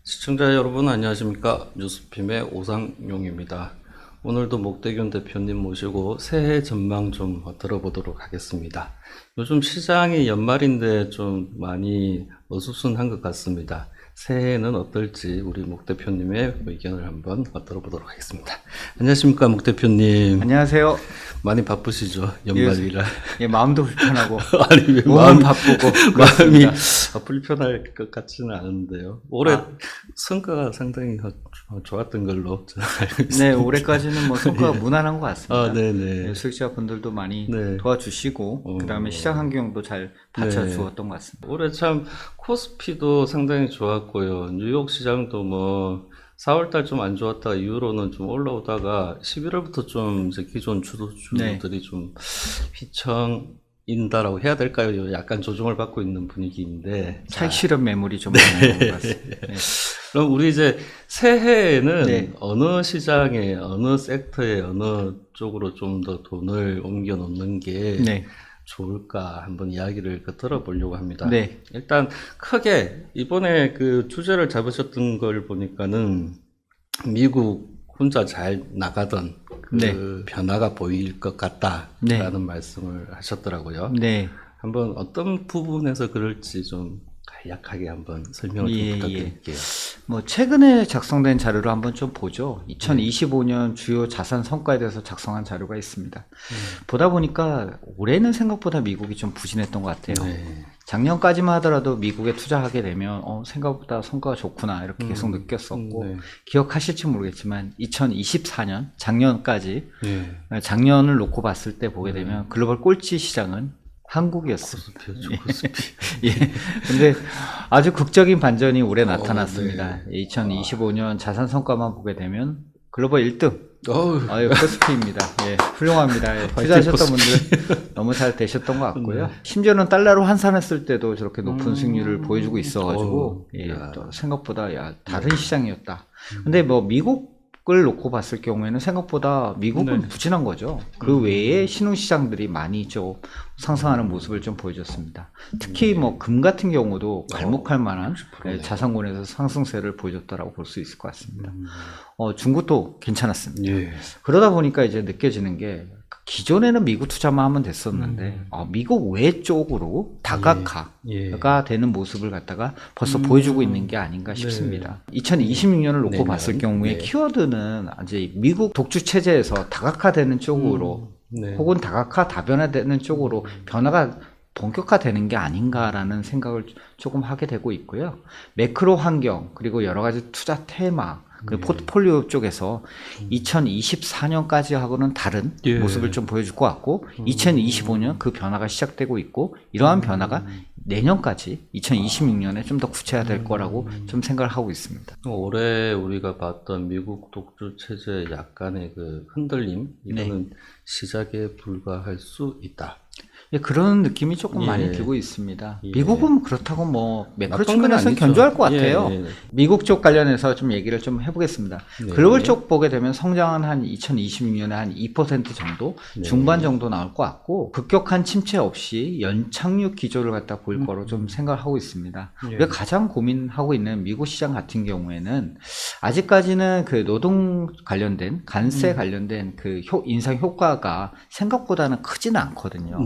시청자 여러분 안녕하십니까. 뉴스핌의 오상용입니다. 오늘도 목대균 대표님 모시고 새해 전망 좀 들어보도록 하겠습니다. 요즘 시장이 연말인데 좀 많이 어수선한 것 같습니다. 새해에는 어떨지 우리 목 대표님의 의견을 한번 들어보도록 하겠습니다. 안녕하십니까, 목 대표님. 안녕하세요. 많이 바쁘시죠, 연말이라. 예, 마음도 불편하고 아니 왜 몸은 바쁘고 마음이 그렇습니다. 불편할 것 같지는 않은데요. 올해 아. 성과가 상당히 좋았던 걸로 저는 알고 있습니다. 네, 올해까지는 뭐 성과가 무난한 것 같습니다. 아, 네네. 수익자분들도 많이 네. 도와주시고 그다음에 시장 환경도 잘 받쳐주었던 것 같습니다. 올해 참 코스피도 상당히 좋았고요. 뉴욕 시장도 뭐 4월달 좀 안 좋았다가 이후로는 좀 올라오다가 11월부터 좀 이제 기존 주도주들이 좀 휘청인다라고 해야 될까요? 약간 조정을 받고 있는 분위기인데. 차익 실현 매물이 좀 많은 것 같습니다. 네. 그럼 우리 이제 새해에는 네. 어느 시장에, 어느 섹터에, 어느 쪽으로 좀 더 돈을 옮겨 놓는 게 네. 좋을까 한번 이야기를 들어보려고 합니다. 네. 일단 크게 이번에 그 주제를 잡으셨던 걸 보니까는 미국 혼자 잘 나가던 그 네. 변화가 보일 것 같다라는 네. 말씀을 하셨더라고요. 네. 한번 어떤 부분에서 그럴지 좀 간략하게 한번 설명을 좀 예, 부탁드릴게요. 뭐 최근에 작성된 자료를 한번 좀 보죠. 2025년 주요 자산 성과에 대해서 작성한 자료가 있습니다. 보다 보니까 올해는 생각보다 미국이 좀 부진했던 것 같아요. 네. 작년까지만 하더라도 미국에 투자하게 되면 생각보다 성과가 좋구나 이렇게 계속 느꼈었고 네. 기억하실지 모르겠지만 2024년 작년까지 네. 작년을 놓고 봤을 때 보게 되면 글로벌 꼴찌 시장은 한국이었습니다. 코스피. 예. 근데 아주 극적인 반전이 올해 나타났습니다. 네. 2025년 자산 성과만 보게 되면 글로벌 1등. 어우, 코스피입니다. 예, 훌륭합니다. 예, 투자하셨던 분들 너무 잘 되셨던 것 같고요. 심지어는 달러로 환산했을 때도 저렇게 높은 수익률을 보여주고 있어가지고, 또 생각보다 다른 시장이었다. 근데 뭐 미국을 놓고 봤을 경우에는 생각보다 미국은 부진한 거죠. 그 외에 신흥시장들이 많이 좀 상승하는 모습을 좀 보여줬습니다. 특히 뭐 금 같은 경우도 갈목할 만한 자산군에서 상승세를 보여줬다라고 볼 수 있을 것 같습니다. 중국도 괜찮았습니다. 예. 그러다 보니까 이제 느껴지는 게 기존에는 미국 투자만 하면 됐었는데 미국 외 쪽으로 다각화가 되는 모습을 갖다가 벌써 보여주고 있는 게 아닌가 싶습니다. 2026년을 놓고 봤을 경우에 키워드는 이제 미국 독주 체제에서 다각화되는 쪽으로 혹은 다각화 다변화되는 쪽으로 변화가 본격화되는 게 아닌가라는 생각을 조금 하게 되고 있고요. 매크로 환경 그리고 여러 가지 투자 테마 그 포트폴리오 쪽에서 2024년까지 하고는 다른 모습을 좀 보여줄 것 같고 2025년 그 변화가 시작되고 있고 이러한 변화가 내년까지 2026년에 좀 더 구체화될 거라고 좀 생각을 하고 있습니다. 올해 우리가 봤던 미국 독주 체제의 약간의 그 흔들림 이거는 시작에 불과할 수 있다. 예, 그런 느낌이 조금 많이 들고 있습니다. 미국은 그렇다고 뭐 매크로 측면에서는 견조할 것 같아요. 미국 쪽 관련해서 좀 얘기를 좀 해보겠습니다. 글로벌 쪽 보게 되면 성장은 한 2026년에 한 2% 정도 중반 정도 나올 것 같고 급격한 침체 없이 연착륙 기조를 갖다 보일 거로 좀 생각하고 있습니다. 우리가 가장 고민하고 있는 미국 시장 같은 경우에는 아직까지는 그 노동 관련된 관세 관련된 그 인상 효과가 생각보다는 크지는 않거든요.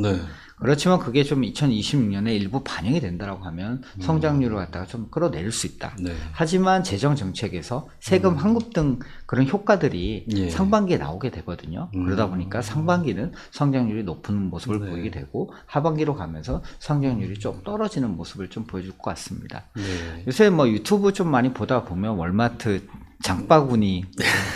그렇지만 그게 좀 2026년에 일부 반영이 된다라고 하면 성장률을 갖다가 좀 끌어내릴 수 있다. 하지만 재정 정책에서 세금 환급 등 그런 효과들이 상반기에 나오게 되거든요. 그러다 보니까 상반기는 성장률이 높은 모습을 보이게 되고 하반기로 가면서 성장률이 좀 떨어지는 모습을 좀 보여줄 것 같습니다. 요새 뭐 유튜브 좀 많이 보다 보면 월마트 장바구니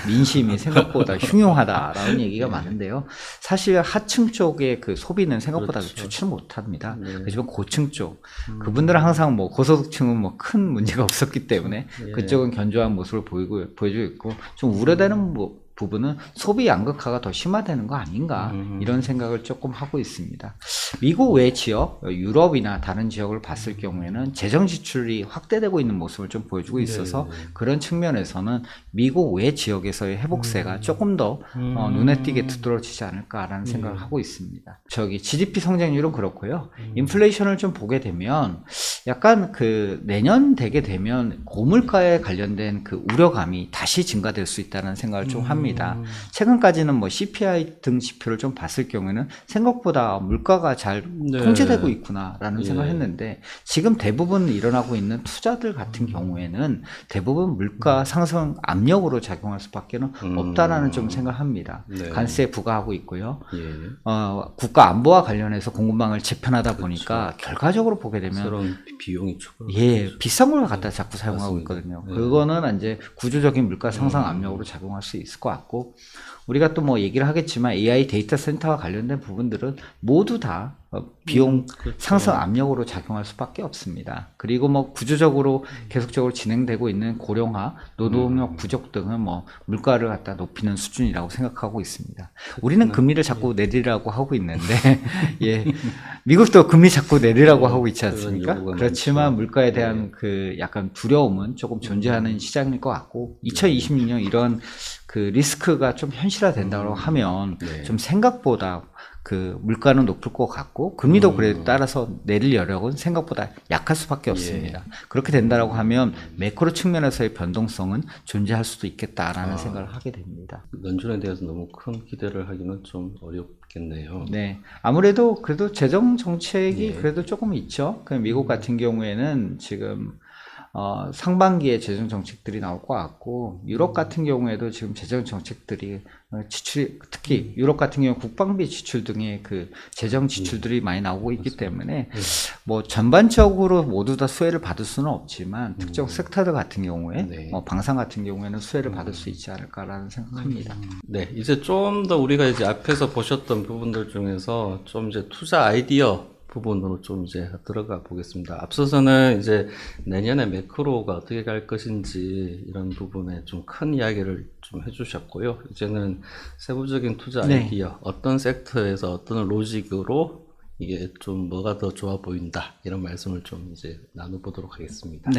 민심이 생각보다 흉흉하다라는 얘기가 많은데요. 사실 하층 쪽의 그 소비는 생각보다 좋지는 못합니다. 하지만 고층 쪽 그분들은 항상 뭐 고소득층은 뭐 큰 문제가 없었기 때문에 그쪽은 견조한 모습을 보여주고 있고 좀 우려되는 부분은 소비 양극화가 더 심화되는 거 아닌가 이런 생각을 조금 하고 있습니다. 미국 외 지역, 유럽이나 다른 지역을 봤을 경우에는 재정 지출이 확대되고 있는 모습을 좀 보여주고 있어서 그런 측면에서는 미국 외 지역에서의 회복세가 조금 더 눈에 띄게 두드러지지 않을까라는 생각을 하고 있습니다. GDP 성장률은 그렇고요. 인플레이션을 좀 보게 되면 약간 그 내년 되게 되면 고물가에 관련된 그 우려감이 다시 증가될 수 있다는 생각을 좀 합니다. 최근까지는 뭐 CPI 등 지표를 좀 봤을 경우에는 생각보다 물가가 잘 통제되고 있구나라는 생각을 했는데 지금 대부분 일어나고 있는 투자들 같은 경우에는 대부분 물가 상승 압력으로 작용할 수밖에 없다라는 좀 생각합니다. 관세 부과하고 있고요. 국가 안보와 관련해서 공급망을 재편하다 보니까 결과적으로 보게 되면 비용이 비싼 걸 갖다 자꾸 사용하고 있거든요. 그거는 이제 구조적인 물가 상승 압력으로 작용할 수 있을 것 같고 우리가 또 뭐 얘기를 하겠지만 AI 데이터 센터와 관련된 부분들은 모두 다 비용 상승 압력으로 작용할 수밖에 없습니다. 그리고 뭐 구조적으로 계속적으로 진행되고 있는 고령화, 노동력 부족 등은 뭐 물가를 갖다 높이는 수준이라고 생각하고 있습니다. 우리는 금리를 자꾸 내리라고 하고 있는데 미국도 금리 자꾸 내리라고 하고 있지 않습니까? 그렇지만 물가에 대한 그 약간 두려움은 조금 존재하는 시장일 것 같고 2026년 이런 그 리스크가 좀 현실화된다고 하면 좀 생각보다 그 물가는 높을 것 같고 금리도 그래 따라서 내릴 여력은 생각보다 약할 수밖에 없습니다. 그렇게 된다라고 하면 매크로 측면에서의 변동성은 존재할 수도 있겠다라는 생각을 하게 됩니다. 연준에 대해서 너무 큰 기대를 하기는 좀 어렵겠네요. 네, 아무래도 그래도 재정 정책이 그래도 조금 있죠. 미국 같은 경우에는 지금 상반기에 재정 정책들이 나올 것 같고 유럽 같은 경우에도 지금 재정 정책들이 지출이 특히 유럽 같은 경우 국방비 지출 등의 그 재정 지출들이 많이 나오고 있기 때문에 뭐 전반적으로 모두 다 수혜를 받을 수는 없지만 특정 섹터들 같은 경우에 뭐 방산 같은 경우에는 수혜를 받을 수 있지 않을까라는 생각합니다. 네, 이제 좀 더 우리가 이제 앞에서 보셨던 부분들 중에서 좀 이제 투자 아이디어 부분으로 좀 이제 들어가 보겠습니다. 앞서서는 이제 내년에 매크로가 어떻게 갈 것인지 이런 부분에 좀 큰 이야기를 좀 해주셨고요. 이제는 세부적인 투자 아이디어, 어떤 섹터에서 어떤 로직으로 이게 좀 뭐가 더 좋아 보인다 이런 말씀을 좀 이제 나눠보도록 하겠습니다.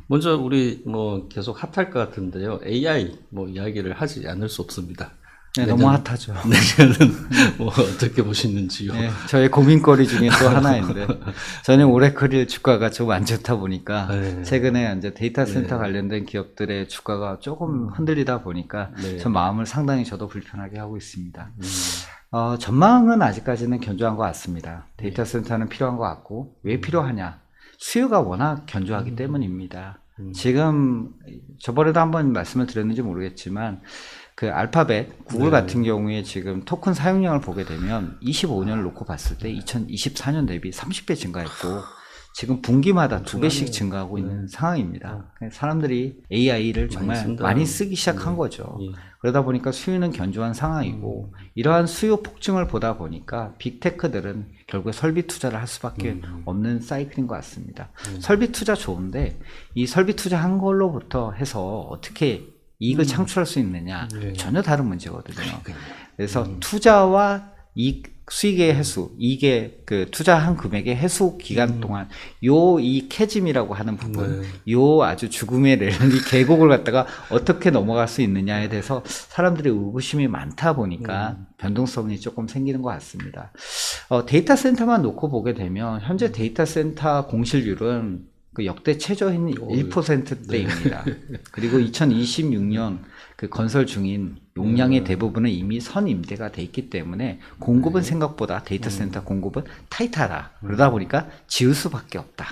먼저 우리 뭐 계속 핫할 것 같은데요. AI 뭐 이야기를 하지 않을 수 없습니다. 네, 너무 핫하죠. 내년은 뭐 어떻게 보시는지요? 네, 저의 고민거리 중에 또 하나인데 저는 오래클 주가가 좀 안 좋다 보니까 최근에 이제 데이터 센터 관련된 기업들의 주가가 조금 흔들리다 보니까 전 마음을 상당히 저도 불편하게 하고 있습니다. 전망은 아직까지는 견조한 것 같습니다. 데이터 센터는 필요한 것 같고 왜 필요하냐? 수요가 워낙 견조하기 때문입니다. 지금 저번에도 한번 말씀을 드렸는지 모르겠지만 그 알파벳, 구글 같은 경우에 지금 토큰 사용량을 보게 되면 25년을 놓고 봤을 때 2024년 대비 30배 증가했고 지금 분기마다 2배씩 증가하고 있는 상황입니다. 사람들이 AI를 정말 많이 쓰기 시작한 거죠. 그러다 보니까 수요는 견조한 상황이고 이러한 수요 폭증을 보다 보니까 빅테크들은 결국에 설비 투자를 할 수밖에 없는 사이클인 것 같습니다. 설비 투자 좋은데 이 설비 투자한 걸로부터 해서 어떻게 이익을 창출할 수 있느냐 전혀 다른 문제거든요. 그래서 투자와 수익의 해수, 이게 그 투자한 금액의 해수 기간 동안 이 캐짐이라고 하는 부분, 요 아주 죽음의 랠리 계곡을 갖다가 어떻게 넘어갈 수 있느냐에 대해서 사람들이 의구심이 많다 보니까 변동성이 조금 생기는 것 같습니다. 데이터 센터만 놓고 보게 되면 현재 데이터 센터 공실률은 그 역대 최저인 1%대입니다. 그리고 2026년 그 건설 중인 용량의 대부분은 이미 선임대가 돼 있기 때문에 공급은 생각보다 데이터 센터 공급은 타이트하다. 그러다 보니까 지을 수밖에 없다.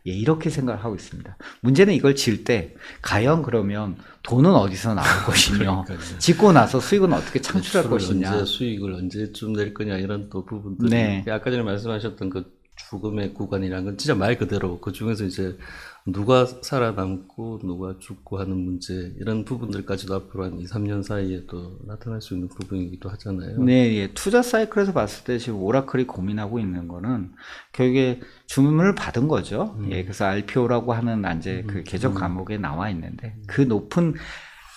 이렇게 생각을 하고 있습니다. 문제는 이걸 지을 때 과연 그러면 돈은 어디서 나올 것이며 짓고 나서 수익은 어떻게 창출할 것이냐. 수익을 언제쯤 낼 거냐 이런 또 부분들이 아까 전에 말씀하셨던 그 죽음의 구간이라는 건 진짜 말 그대로 그 중에서 이제 누가 살아남고 누가 죽고 하는 문제 이런 부분들까지도 앞으로 한 2, 3년 사이에 또 나타날 수 있는 부분이기도 하잖아요. 네, 투자 사이클에서 봤을 때 지금 오라클이 고민하고 있는 거는 결국에 주문을 받은 거죠. 그래서 RPO라고 하는 이제 그 계적 과목에 나와 있는데 그 높은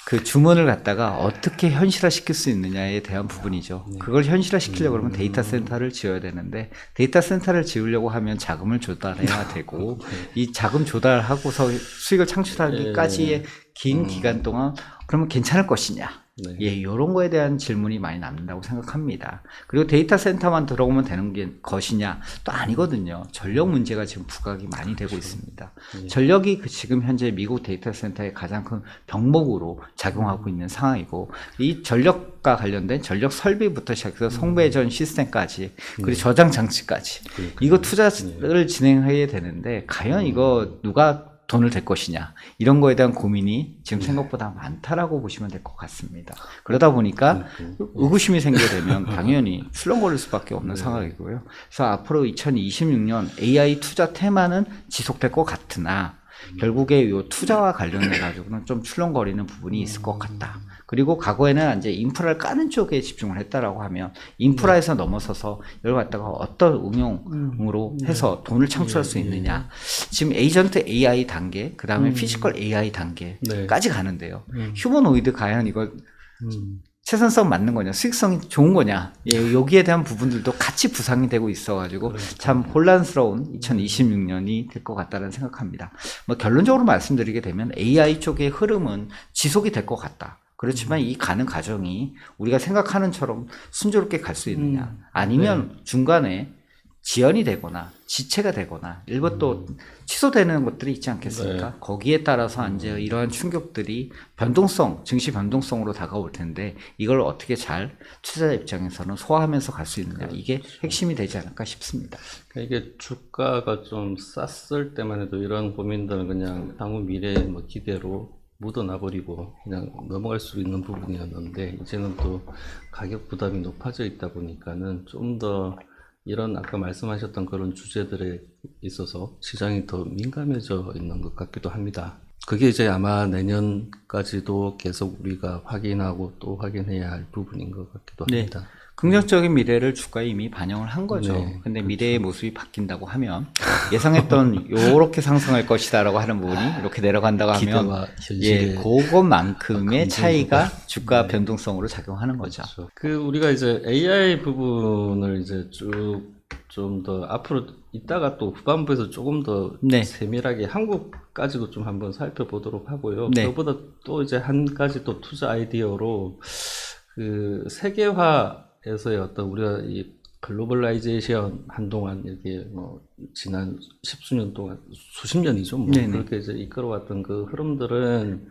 그 주문을 갖다가 어떻게 현실화시킬 수 있느냐에 대한 부분이죠. 그걸 현실화시키려고 그러면 데이터 센터를 지어야 되는데 데이터 센터를 지으려고 하면 자금을 조달해야 되고 이 자금 조달하고서 수익을 창출하기까지의 긴 기간 동안 그러면 괜찮을 것이냐. 네. 예, 이런 거에 대한 질문이 많이 남는다고 생각합니다. 그리고 데이터 센터만 들어오면 되는 것이냐? 또 아니거든요. 전력 문제가 지금 부각이 많이 되고 있습니다. 전력이 지금 현재 미국 데이터 센터의 가장 큰 병목으로 작용하고 있는 상황이고, 이 전력과 관련된 전력 설비부터 시작해서 송배전 시스템까지, 그리고 저장 장치까지, 이거 투자를 진행해야 되는데, 과연 이거 누가 돈을 댈 것이냐 이런 거에 대한 고민이 지금 생각보다 많다라고 보시면 될 것 같습니다. 그러다 보니까 의구심이 생기게 되면 당연히 출렁거릴 수밖에 없는 상황이고요. 그래서 앞으로 2026년 AI 투자 테마는 지속될 것 같으나 결국에 이 투자와 관련해 가지고는 좀 출렁거리는 부분이 있을 것 같다. 그리고 과거에는 이제 인프라를 까는 쪽에 집중을 했다라고 하면 인프라에서 넘어서서 이걸 갖다가 어떤 응용으로 해서 돈을 창출할 수 있느냐. 지금 에이전트 AI 단계, 그 다음에 피지컬 AI 단계까지 가는데요. 휴머노이드 과연 이걸 최선성 맞는 거냐, 수익성이 좋은 거냐, 예, 여기에 대한 부분들도 같이 부상이 되고 있어가지고 참 혼란스러운 2026년이 될 것 같다는 생각합니다. 뭐 결론적으로 말씀드리게 되면 AI 쪽의 흐름은 지속이 될 것 같다. 그렇지만 이 가는 과정이 우리가 생각하는처럼 순조롭게 갈 수 있느냐, 아니면 중간에 지연이 되거나 지체가 되거나 일부 또 취소되는 것들이 있지 않겠습니까? 거기에 따라서 이제 이러한 충격들이 변동성, 증시 변동성으로 다가올 텐데 이걸 어떻게 잘 투자자 입장에서는 소화하면서 갈 수 있느냐, 이게 핵심이 되지 않을까 싶습니다. 그러니까 이게 주가가 좀 쌌을 때만 해도 이런 고민들은 그냥 향후 미래의 뭐 기대로 묻어나버리고 그냥 넘어갈 수 있는 부분이었는데, 이제는 또 가격 부담이 높아져 있다 보니까는 좀 더 이런 아까 말씀하셨던 그런 주제들에 있어서 시장이 더 민감해져 있는 것 같기도 합니다. 그게 이제 아마 내년까지도 계속 우리가 확인하고 또 확인해야 할 부분인 것 같기도 합니다. 긍정적인 미래를 주가에 이미 반영을 한 거죠. 근데 미래의 모습이 바뀐다고 하면 예상했던 요렇게 상승할 것이다라고 하는 부분이 이렇게 내려간다고 하면 예, 그것만큼의 차이가 주가 변동성으로 작용하는 거죠. 그렇죠. 그 우리가 이제 AI 부분을 이제 쭉 좀 더 앞으로 이따가 또 후반부에서 조금 더 세밀하게 한국까지도 좀 한번 살펴보도록 하고요. 그거보다 또 이제 한 가지 또 투자 아이디어로 그 세계화에서의 어떤 우리가 이 글로벌라이제이션 한동안 이렇게 뭐 지난 십수년 동안 수십 년이죠. 뭐 그렇게 이제 이끌어왔던 그 흐름들은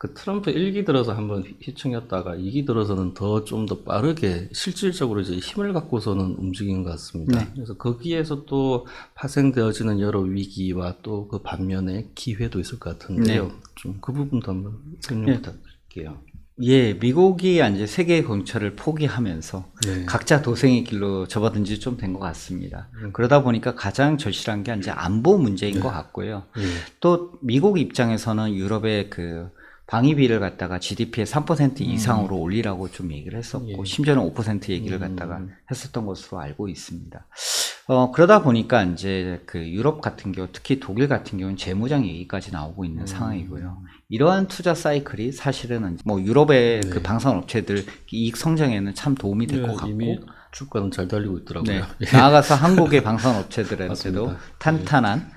그 트럼프 1기 들어서 한번 휘청였다가 2기 들어서는 더 좀 더 빠르게 실질적으로 이제 힘을 갖고서는 움직인 것 같습니다. 그래서 거기에서 또 파생되어지는 여러 위기와 또 그 반면에 기회도 있을 것 같은데요. 좀 그 부분도 한번 설명 부탁드릴게요. 예, 미국이 이제 세계 공처를 포기하면서 각자 도생의 길로 접어든 지 좀 된 것 같습니다. 그러다 보니까 가장 절실한 게 이제 안보 문제인 것 같고요. 또 미국 입장에서는 유럽의 그 방위비를 갖다가 GDP의 3% 이상으로 올리라고 좀 얘기를 했었고, 심지어는 5% 얘기를 갖다가 했었던 것으로 알고 있습니다. 그러다 보니까 이제 그 유럽 같은 경우, 특히 독일 같은 경우는 재무장 얘기까지 나오고 있는 상황이고요. 이러한 투자 사이클이 사실은 뭐 유럽의 그 방산 업체들 이익 성장에는 참 도움이 될 것 같고, 이미 주가는 잘 달리고 있더라고요. 나아가서 한국의 방산 업체들한테도 탄탄한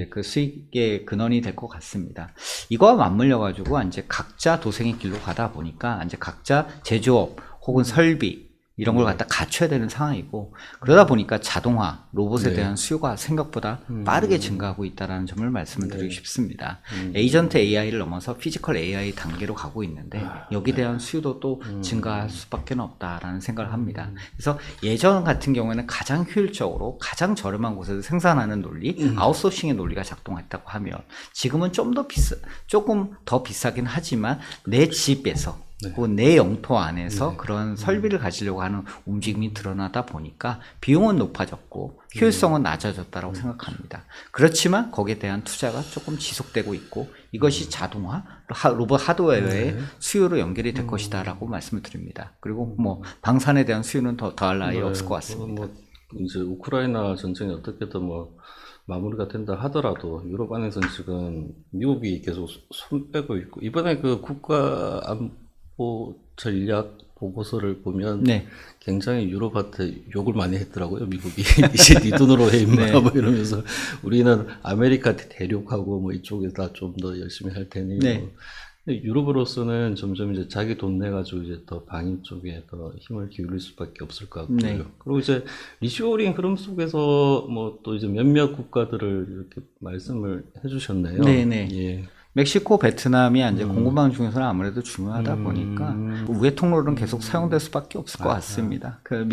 그 수익의 근원이 될 것 같습니다. 이거와 맞물려 가지고 이제 각자 도생의 길로 가다 보니까 이제 각자 제조업 혹은 설비 이런 걸 갖다 갖춰야 되는 상황이고, 그러다 보니까 자동화, 로봇에 대한 수요가 생각보다 빠르게 증가하고 있다는 점을 말씀을 드리고 싶습니다. 에이전트 AI를 넘어서 피지컬 AI 단계로 가고 있는데 여기에 대한 수요도 또 증가할 수밖에 없다라는 생각을 합니다. 그래서 예전 같은 경우에는 가장 효율적으로 가장 저렴한 곳에서 생산하는 논리, 아웃소싱의 논리가 작동했다고 하면 지금은 좀 더 조금 더 비싸긴 하지만 내 집에서 내 영토 안에서 그런 설비를 가지려고 하는 움직임이 드러나다 보니까 비용은 높아졌고 효율성은 낮아졌다고 생각합니다. 그렇지만 거기에 대한 투자가 조금 지속되고 있고 이것이 자동화, 로봇 하드웨어의 수요로 연결이 될 것이다라고 말씀을 드립니다. 그리고 뭐 방산에 대한 수요는 더할 나위 없을 것 같습니다. 뭐 이제 우크라이나 전쟁이 어떻게든 뭐 마무리가 된다 하더라도 유럽 안에서는 지금 미국이 계속 손 빼고 있고 이번에 그 국가 안보 전략 보고서를 보면 네. 굉장히 유럽한테 욕을 많이 했더라고요. 미국이 이제 네 돈으로 해 임마 네. 뭐 이러면서 우리는 아메리카 대륙하고 뭐 이쪽에다 좀 더 열심히 할 테니 네. 뭐. 유럽으로서는 점점 이제 자기 돈 내 가지고 이제 더 방위 쪽에 더 힘을 기울일 수밖에 없을 것 같고요. 네. 그리고 이제 리쇼어링 흐름 속에서 뭐 또 이제 몇몇 국가들을 이렇게 말씀을 해주셨네요. 네네. 예. 멕시코, 베트남이 이제 공급망 중에서는 아무래도 중요하다 보니까 우회 통로는 계속 사용될 수밖에 없을 것 같습니다. 그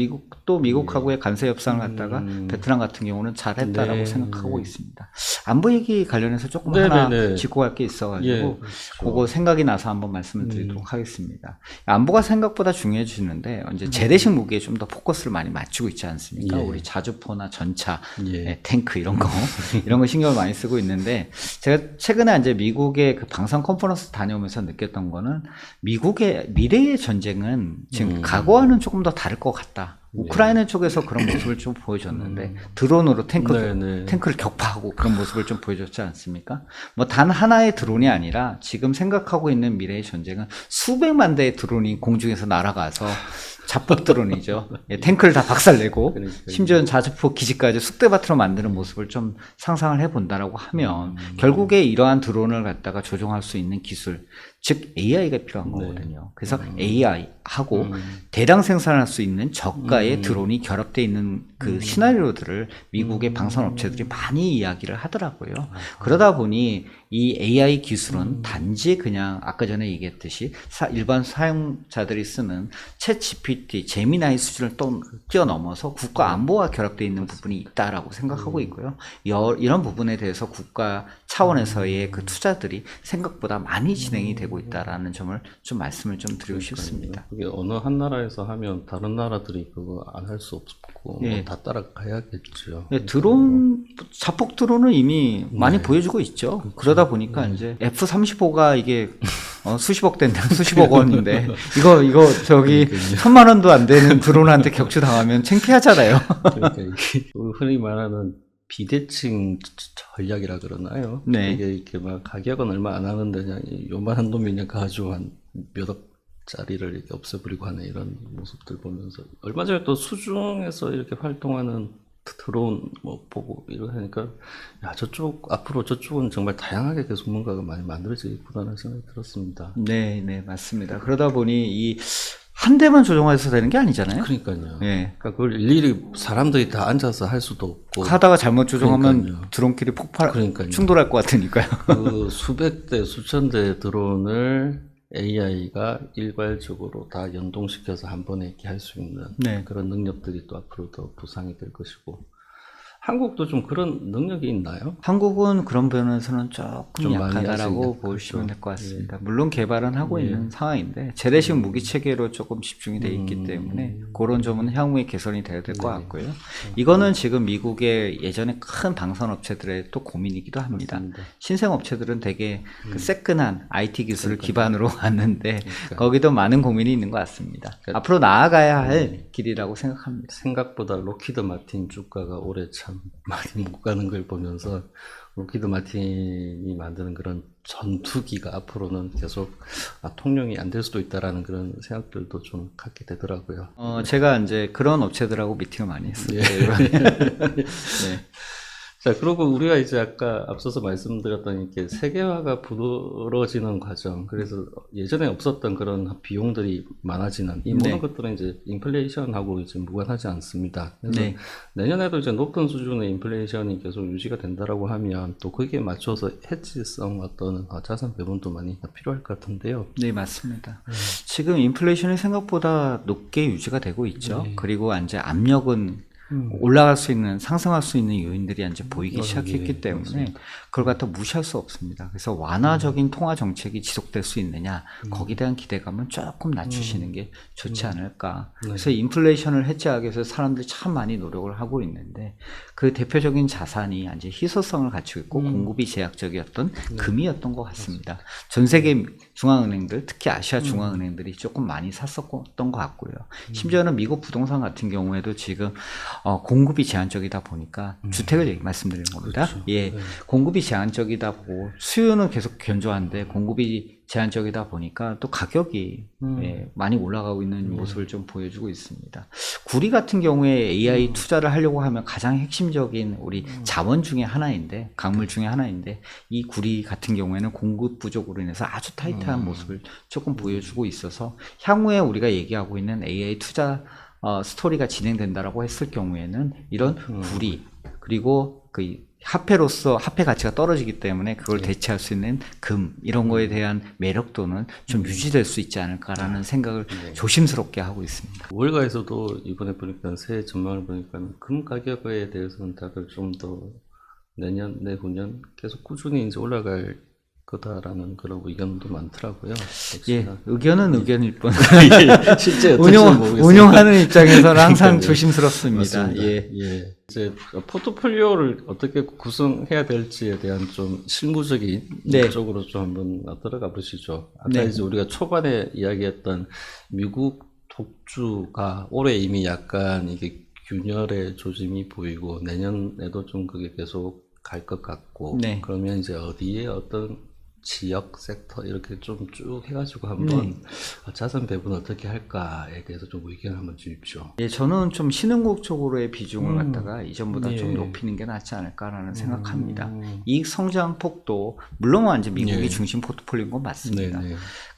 미국하고의 관세 협상을 갖다가 베트남 같은 경우는 잘했다라고 네. 생각하고 있습니다. 안보 얘기 관련해서 조금 네, 하나 네, 네. 짚고 갈 게 있어가지고 예, 그렇죠. 그거 생각이 나서 한번 말씀을 드리도록 하겠습니다. 안보가 생각보다 중요해지는데 이제 재래식 무기에 좀 더 포커스를 많이 맞추고 있지 않습니까? 예. 우리 자주포나 전차, 예. 탱크 이런 거 신경을 많이 쓰고 있는데 제가 최근에 이제 미국의 그 방산 컨퍼런스 다녀오면서 느꼈던 거는 미국의 미래의 전쟁은 지금 과거와는 조금 더 다를 것 같다. 우크라이나 쪽에서 그런 모습을 좀 보여줬는데 드론으로 탱크를 격파하고 그런 모습을 좀 보여줬지 않습니까? 뭐 단 하나의 드론이 아니라 지금 생각하고 있는 미래의 전쟁은 수백만 대의 드론이 공중에서 날아가서 자폭 드론이죠. 예, 탱크를 다 박살내고 심지어는 자주포 기지까지 쑥대밭으로 만드는 모습을 좀 상상을 해본다라고 하면 결국에 이러한 드론을 갖다가 조종할 수 있는 기술, 즉 AI가 필요한 거거든요. 그래서 AI하고 대량 생산할 수 있는 저가의 드론이 결합되어 있는 그 시나리오들을 미국의 방산업체들이 많이 이야기를 하더라고요. 그러다 보니 이 AI 기술은 단지 그냥 아까 전에 얘기했듯이 일반 사용자들이 쓰는 챗 GPT, 제미나이 수준을 또 뛰어넘어서 국가 안보와 결합되어 있는 부분이 있다라고 생각하고 있고요. 이런 부분에 대해서 국가 차원에서의 그 투자들이 생각보다 많이 진행이 되고 있다라는 점을 좀 말씀을 좀 드리고 싶습니다. 그게 어느 한 나라에서 하면 다른 나라들이 그거 안 할 수 없고 네. 뭐 다 따라가야겠죠. 네, 드론 자폭 드론은 이미 많이 보여주고 있죠. 그러다 보니까 이제 F-35가 이게 수십억 된다, 수십억 원인데 이거 저기 1,000만 원도 안 되는 드론한테 격추당하면 창피하잖아요. 그러니까 이게 흔히 말하는 비대칭 전략이라 그러나요? 네. 이게 이렇게 막 가격은 얼마 안 하는데 그냥 요만한 놈이 그냥 가지고 한 몇억 짜리를 이렇게 없애버리고 하는 이런 모습들 보면서 얼마 전에 또 수중에서 이렇게 활동하는 드론 뭐 보고 이러니까 야 앞으로 저쪽은 정말 다양하게 계속 뭔가가 많이 만들어지겠구나라는 생각이 들었습니다. 네, 네, 맞습니다. 그러다 보니 이 한 대만 조종해서 되는 게 아니잖아요. 그러니까요. 네. 그러니까 그걸 일일이 사람들이 다 앉아서 할 수도 없고 하다가 잘못 조종하면 그러니까요. 드론끼리 그러니까요. 충돌할 것 같으니까요. 그 수백 대, 수천 대 드론을 AI가 일괄적으로 다 연동시켜서 한 번에 이렇게 할 수 있는 네. 그런 능력들이 또 앞으로 더 부상이 될 것이고 한국도 좀 그런 능력이 있나요? 한국은 그런 면에서는 조금 좀 많이 약하다라고 아직 보시면 그렇죠. 될 것 같습니다. 물론 개발은 하고 있는 상황인데 재래식 무기 체계로 조금 집중이 돼 있기 때문에 그런 점은 향후에 개선이 돼야 될 것 같고요. 이거는 지금 미국의 예전에 큰 방산 업체들의 또 고민이기도 합니다. 맞습니다. 신생 업체들은 되게 그 새끈한 IT 기술을 기반으로 왔는데 그러니까. 거기도 많은 고민이 있는 것 같습니다. 앞으로 나아가야 할 길이라고 생각합니다. 생각보다 로키드 마틴 주가가 올해 참 많이 못 가는 걸 보면서 로키드 마틴이 만드는 그런 전투기가 앞으로는 계속 통용이 안 될 수도 있다라는 그런 생각들도 좀 갖게 되더라고요. 제가 이제 그런 업체들하고 미팅을 많이 했어요. 네. 자, 그리고 우리가 이제 아까 앞서서 말씀드렸던 이렇게 세계화가 부드러워지는 과정, 그래서 예전에 없었던 그런 비용들이 많아지는 이 모든 것들은 이제 인플레이션하고 이제 무관하지 않습니다. 그래서 내년에도 이제 높은 수준의 인플레이션이 계속 유지가 된다라고 하면 또 거기에 맞춰서 해지성 어떤 자산 배분도 많이 필요할 것 같은데요. 네, 맞습니다. 지금 인플레이션이 생각보다 높게 유지가 되고 있죠. 그리고 이제 압력은 올라갈 수 있는, 상승할 수 있는 요인들이 이제 보이기 시작했기 때문에 맞습니다. 그걸 갖다 무시할 수 없습니다. 그래서 완화적인 통화 정책이 지속될 수 있느냐, 거기에 대한 기대감은 조금 낮추시는 게 좋지 않을까. 그래서 인플레이션을 해지하기 위해서 사람들이 참 많이 노력을 하고 있는데 그 대표적인 자산이 이제 희소성을 갖추고 있고 공급이 제약적이었던 금이었던 것 같습니다. 전 세계 중앙은행들, 특히 아시아 중앙은행들이 조금 많이 샀었던 것 같고요. 심지어는 미국 부동산 같은 경우에도 지금 공급이 제한적이다 보니까 주택을 말씀드리는 겁니다. 그렇죠. 예, 네. 공급이 제한적이다 보고 수요는 계속 견조한데 공급이 제한적이다 보니까 또 가격이 예, 많이 올라가고 있는 모습을 좀 보여주고 있습니다. 구리 같은 경우에 AI 투자를 하려고 하면 가장 핵심적인 우리 자원 중에 하나인데, 강물 중에 하나인데, 이 구리 같은 경우에는 공급 부족으로 인해서 아주 타이트한 모습을 조금 보여주고 있어서 향후에 우리가 얘기하고 있는 AI 투자 스토리가 진행된다라고 했을 경우에는 이런 구리 그리고 그 화폐로서 화폐 가치가 떨어지기 때문에 그걸 대체할 수 있는 금 이런 거에 대한 매력도는 좀 유지될 수 있지 않을까라는 생각을 조심스럽게 하고 있습니다. 월가에서도 이번에 보니까 새해 전망을 보니까 금 가격에 대해서는 다들 좀 더 내년, 내후년 계속 꾸준히 이제 올라갈 거다라는 그런 의견도 많더라고요. 예, 의견은 의견일 뿐. 실제 운용하는 입장에서는 항상 조심스럽습니다. 맞습니다. 예. 이제 포트폴리오를 어떻게 구성해야 될지에 대한 좀 실무적인 쪽으로 좀 한번 들어가 보시죠. 아까 이제 우리가 초반에 이야기했던 미국 독주가 올해 이미 약간 이게 균열의 조짐이 보이고 내년에도 좀 그게 계속 갈 것 같고 그러면 이제 어디에 어떤 지역 섹터 이렇게 좀 쭉 해가지고 한번 자산 배분 어떻게 할까에 대해서 좀 의견 한번 주십시오. 예, 저는 좀 신흥국 쪽으로의 비중을 갖다가 이전보다 좀 높이는 게 낫지 않을까라는 생각합니다. 이익 성장 폭도 물론 완전 미국이 중심 포트폴리오인 건 맞습니다.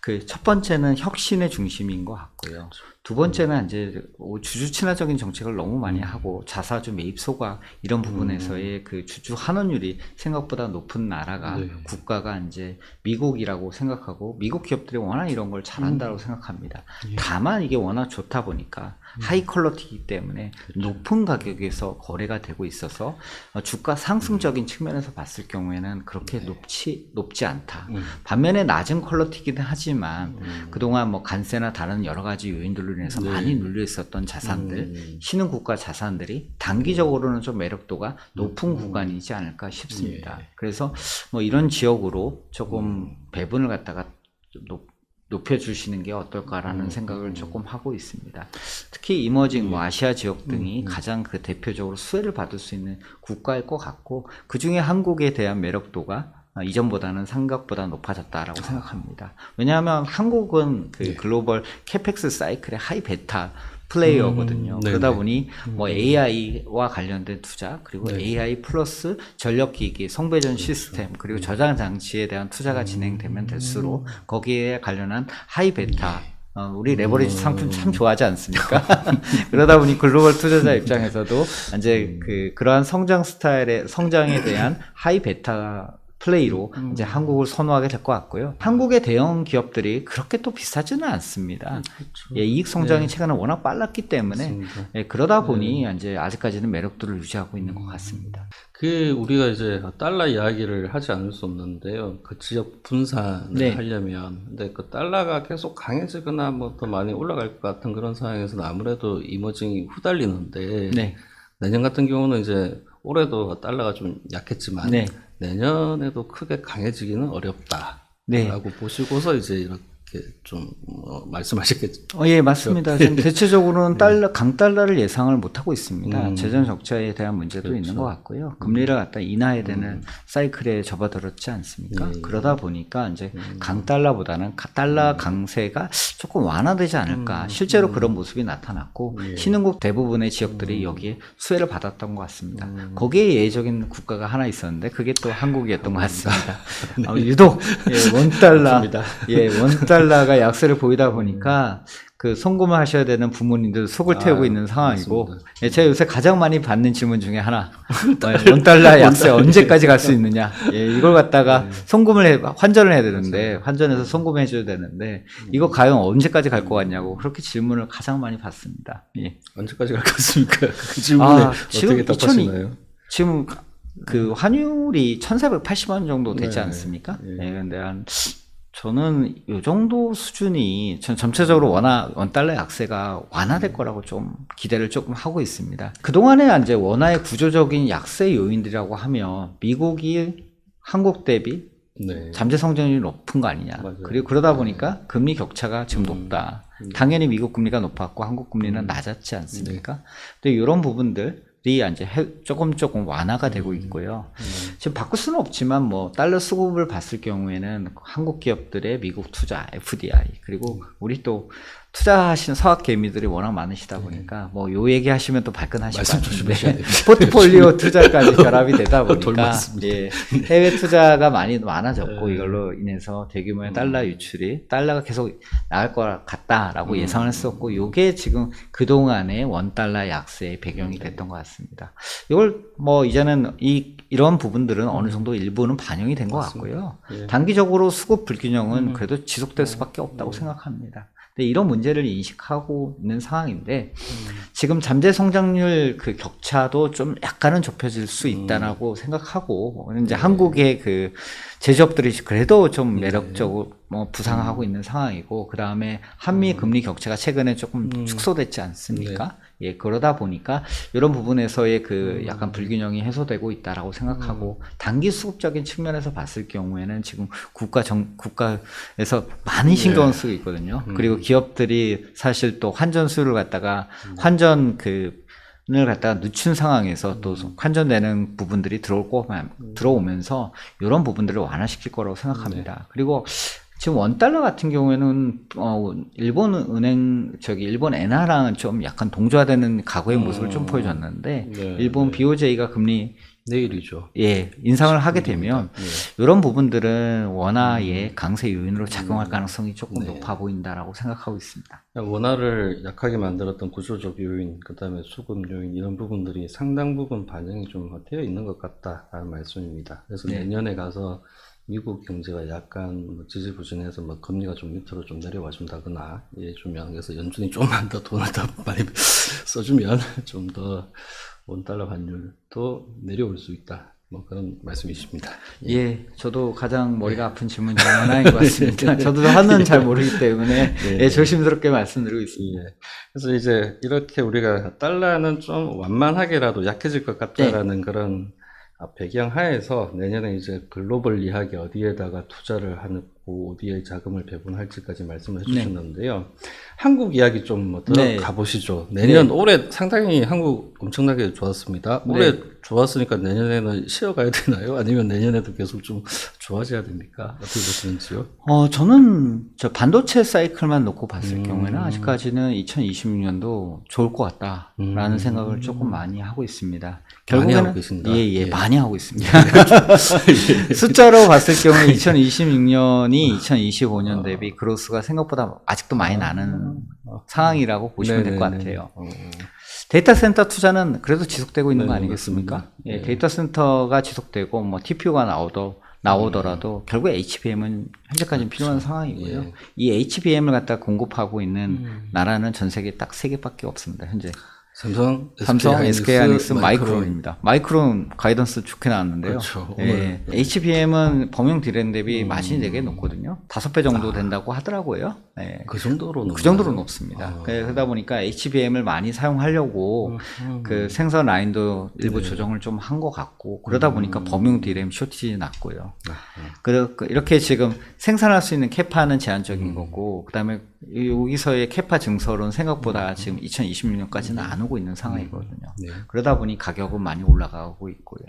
그 첫 번째는 혁신의 중심인 것 같고요. 두 번째는 이제 주주 친화적인 정책을 너무 많이 하고 자사주 매입 소각 이런 부분에서의 그 주주 환원율이 생각보다 높은 나라가 국가가 이제 미국이라고 생각하고 미국 기업들이 워낙 이런 걸 잘한다고 생각합니다. 다만 이게 워낙 좋다 보니까 하이 퀄러티이기 때문에 높은 가격에서 거래가 되고 있어서 주가 상승적인 측면에서 봤을 경우에는 그렇게 높지 않다. 반면에 낮은 퀄러티이긴 하지만 그동안 뭐 관세나 다른 여러 가지 요인들로 인해서 많이 눌려 있었던 자산들, 신흥국가 자산들이 단기적으로는 좀 매력도가 높은 구간이지 않을까 싶습니다. 그래서 뭐 이런 지역으로 조금 배분을 갖다가 좀 높여주시는 게 어떨까라는 생각을 조금 하고 있습니다. 특히 이머징, 뭐 아시아 지역 등이 가장 그 대표적으로 수혜를 받을 수 있는 국가일 것 같고, 그 중에 한국에 대한 매력도가 이전보다는 생각보다 높아졌다라고 생각합니다. 왜냐하면 한국은 그 글로벌 캐펙스 사이클의 하이 베타 플레이어거든요. 그러다 보니 뭐 AI와 관련된 투자, 그리고 AI 플러스 전력기기, 송배전 시스템, 그리고 저장 장치에 대한 투자가 진행되면 될수록 거기에 관련한 하이 베타 우리 레버리지 상품 참 좋아하지 않습니까? 그러다 보니 글로벌 투자자 입장에서도 이제 그러한 성장 스타일의 성장에 대한 하이 베타 플레이로 이제 한국을 선호하게 될 것 같고요. 한국의 대형 기업들이 그렇게 또 비싸지는 않습니다. 예, 이익 성장이 최근에 워낙 빨랐기 때문에 그러다 보니 이제 아직까지는 매력도를 유지하고 있는 것 같습니다. 우리가 이제 달러 이야기를 하지 않을 수 없는데요. 그 지역 분산을 하려면, 근데 그 달러가 계속 강해지거나 뭐 더 많이 올라갈 것 같은 그런 상황에서는 아무래도 이머징이 후달리는데, 내년 같은 경우는 이제 올해도 달러가 좀 약했지만 내년에도 크게 강해지기는 어렵다라고 보시고서 이제 이렇게 좀 말씀하셨겠죠. 예, 맞습니다. 지금 대체적으로는 강달러를 예상을 못하고 있습니다. 재정 적자에 대한 문제도 있는 것 같고요. 금리를 갖다 인하해야 되는 사이클에 접어들었지 않습니까? 그러다 보니까 이제 강달러보다는 달러 강세가 조금 완화되지 않을까. 실제로 그런 모습이 나타났고 신흥국 대부분의 지역들이 여기에 수혜를 받았던 것 같습니다. 거기에 예외적인 국가가 하나 있었는데 그게 또 한국이었던 것 같습니다. 유독 원달러가 약세를 보이다 보니까 그 송금을 하셔야 되는 부모님들 속을 태우고 있는 상황이고, 제가 요새 가장 많이 받는 질문 중에 하나, 원달러 약세 언제까지 갈 수 있느냐, 이걸 갖다가 환전을 해야 되는데, 환전해서 송금해 줘야 되는데, 이거 과연 언제까지 갈 것 같냐고, 그렇게 질문을 가장 많이 받습니다. 언제까지 갈 것 같습니까? 그 질문에 어떻게 답하시나요? 지금 그 환율이 1,480원 정도 되지 않습니까? 근데 저는 이 정도 수준이 전체적으로 원달러 약세가 완화될 거라고 좀 기대를 조금 하고 있습니다. 그동안에 이제 원화의 구조적인 약세 요인들이라고 하면 미국이 한국 대비 네. 잠재 성장률이 높은 거 아니냐. 맞아요. 그리고 그러다 보니까 금리 격차가 지금 높다. 당연히 미국 금리가 높았고 한국 금리는 낮았지 않습니까? 근데 이런 부분들이 이제 조금 완화가 되고 있고요. 지금 바꿀 수는 없지만 뭐 달러 수급을 봤을 경우에는 한국 기업들의 미국 투자 FDI 그리고 우리 또 투자하시는 서학 개미들이 워낙 많으시다 보니까 뭐 요 얘기 하시면 또 발끈하실 것 같은데 포트폴리오 투자까지 결합이 되다 보니까 예, 해외 투자가 많이 많아졌고 이걸로 인해서 대규모의 달러 유출이 달러가 계속 나갈 것 같다라고 예상을 했었고 요게 지금 그동안의 원달러 약세의 배경이 됐던 것 같습니다. 이걸 뭐 이제는 이런 부분들은 어느 정도 일부는 반영이 된 것 같고요. 예. 단기적으로 수급 불균형은 그래도 지속될 수밖에 없다고 생각합니다. 근데 이런 문제를 인식하고 있는 상황인데 지금 잠재 성장률 그 격차도 좀 약간은 좁혀질 수 있다라고 생각하고 이제 한국의 그 제조업들이 그래도 좀 매력적으로 뭐 부상하고 있는 상황이고 그 다음에 한미 금리 격차가 최근에 조금 축소됐지 않습니까? 예, 그러다 보니까 이런 부분에서의 그 약간 불균형이 해소되고 있다라고 생각하고 단기 수급적인 측면에서 봤을 경우에는 지금 국가에서 많이 신경을 쓰고 있거든요. 그리고 기업들이 사실 또 환전 수요를 갖다가 환전 을 갖다가 늦춘 상황에서 또 환전되는 부분들이 들어오면서 이런 부분들을 완화시킬 거라고 생각합니다. 그리고 지금 원달러 같은 경우에는 일본 은행 일본 엔화랑은 좀 약간 동조화되는 과거의 모습을 좀 보여줬는데 네, 일본 네. BOJ가 금리 내일이죠. 예, 인상을 하게 되면 네. 이런 부분들은 원화의 강세 요인으로 작용할 가능성이 조금 높아 보인다라고 생각하고 있습니다. 원화를 약하게 만들었던 구조적 요인, 그 다음에 수급 요인 이런 부분들이 상당 부분 반영이 좀 되어 있는 것 같다라는 말씀입니다. 그래서 네. 내년에 가서 미국 경제가 약간 뭐 지지부진해서 뭐 금리가 좀 밑으로 좀 내려와 준다거나 해주면 그래서 연준이 좀만 더 돈을 더 많이 써주면 좀 더 원달러 환율도 내려올 수 있다. 뭐 그런 말씀이십니다. 예, 저도 가장 머리가 아픈 질문 중 하나인 것 같습니다. 저도 하는 잘 모르기 때문에 예, 조심스럽게 말씀드리고 있습니다. 예. 그래서 이제 이렇게 우리가 달러는 좀 완만하게라도 약해질 것 같다라는 그런 배경 하에서 내년에 이제 글로벌리하게 어디에다가 투자를 하고 어디에 자금을 배분할지까지 말씀을 해주셨는데요. 한국 이야기 좀 뭐 들어가 보시죠. 내년 올해 상당히 한국 엄청나게 좋았습니다. 올해 좋았으니까 내년에는 쉬어가야 되나요? 아니면 내년에도 계속 좀 좋아져야 됩니까? 어떻게 보시는지요? 저는 저 반도체 사이클만 놓고 봤을 경우에는 아직까지는 2026년도 좋을 것 같다라는 생각을 조금 많이 하고 있습니다. 많이 하고 계신다. 많이 하고 있습니다. 숫자로 봤을 경우에 2026년이 2025년 대비 그로스가 생각보다 아직도 많이 나는 상황이라고 보시면 될 것 같아요. 데이터 센터 투자는 그래도 지속되고 있는 거 아니겠습니까? 예, 데이터 센터가 지속되고 뭐 TPU가 나오더라도 결국 HBM은 현재까지는 필요한 상황이고요. 이 HBM을 갖다 공급하고 있는 나라는 전 세계에 딱 3개밖에 없습니다. 현재. 삼성, SK하이닉스, 마이크론입니다. 마이크론 가이던스 좋게 나왔는데요. 그렇죠. 예, HBM은 범용 디램 대비 마진이 되게 높거든요. 5배 정도 된다고 하더라고요. 예. 그 정도로 높습니다. 그러다 보니까 HBM을 많이 사용하려고 그 생산 라인도 일부 조정을 좀 한 것 같고 그러다 보니까 범용 디램 쇼티지 났고요. 이렇게 지금 생산할 수 있는 캐파는 제한적인 거고 그다음에 여기서의 캐파 증설은 생각보다 지금 2026년까지는 안 오고 있는 상황이거든요. 그러다 보니 가격은 많이 올라가고 있고요.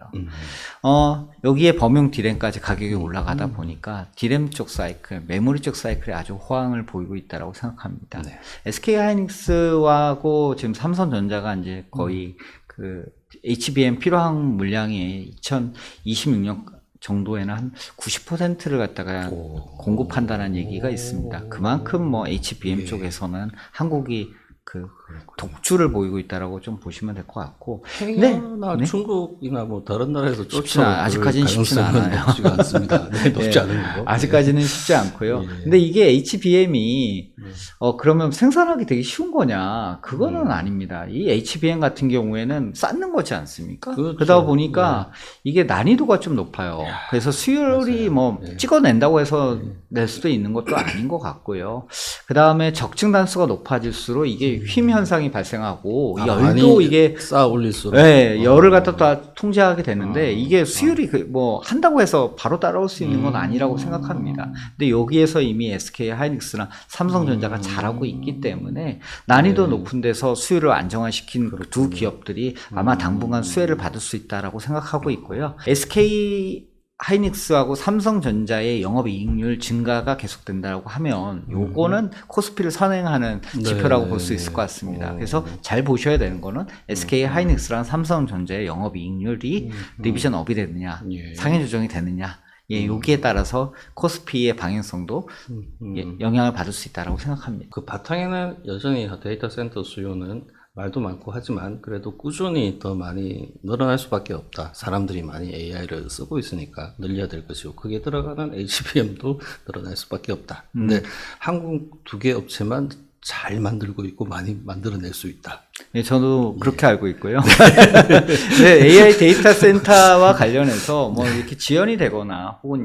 여기에 범용 디램까지 가격이 올라가다 보니까 디램 쪽 사이클, 메모리 쪽 사이클이 아주 호황을 보이고 있다고 생각합니다. SK하이닉스하고 지금 삼성전자가 이제 거의 그 HBM 필요한 물량이 2026년 정도에는 한 90%를 갖다가 공급한다는 얘기가 있습니다. 그만큼 뭐 HBM 쪽에서는 한국이 그 독주를 보이고 있다라고 좀 보시면 될 것 같고. 해외나 중국이나 뭐 다른 나라에서 아직까지는 쉽지는 않아요. 높지가 않습니다. 높지 않은 거. 아직까지는 쉽지 않고요. 근데 이게 HBM이 그러면 생산하기 되게 쉬운 거냐? 그거는 아닙니다. 이 HBM 같은 경우에는 쌓는 거지 않습니까? 그렇죠. 그러다 보니까 이게 난이도가 좀 높아요. 그래서 수율이 뭐 찍어낸다고 해서 낼 수도 있는 것도 아닌 것 같고요. 그 다음에 적층 단수가 높아질수록 이게 휨 현상이 발생하고 열도 이게 쌓아 올릴수록 열을 갖다 또 통제하게 되는데 이게 수율이 뭐 한다고 해서 바로 따라올 수 있는 건 아니라고 생각합니다. 근데 여기에서 이미 SK 하이닉스랑 삼성전자가 잘하고 있기 때문에 난이도 높은 데서 수율을 안정화시킨 두 기업들이 아마 당분간 수혜를 받을 수 있다라고 생각하고 있고요. SK 하이닉스하고 삼성전자의 영업이익률 증가가 계속된다고 하면 요거는 코스피를 선행하는 지표라고 볼 수 있을 것 같습니다. 그래서 잘 보셔야 되는 거는 SK 하이닉스랑 삼성전자의 영업이익률이 리비전 업이 되느냐 상해 조정이 되느냐 여기에 따라서 코스피의 방향성도 영향을 받을 수 있다고 생각합니다. 그 바탕에는 여전히 데이터 센터 수요는 말도 많고 하지만 그래도 꾸준히 더 많이 늘어날 수밖에 없다. 사람들이 많이 AI를 쓰고 있으니까 늘려야 될 것이고 그게 들어가는 HBM도 늘어날 수밖에 없다. 근데 한국 두 개 업체만 잘 만들고 있고 많이 만들어낼 수 있다. 네, 저도 그렇게 알고 있고요. 네, AI 데이터 센터와 관련해서 뭐 이렇게 지연이 되거나 혹은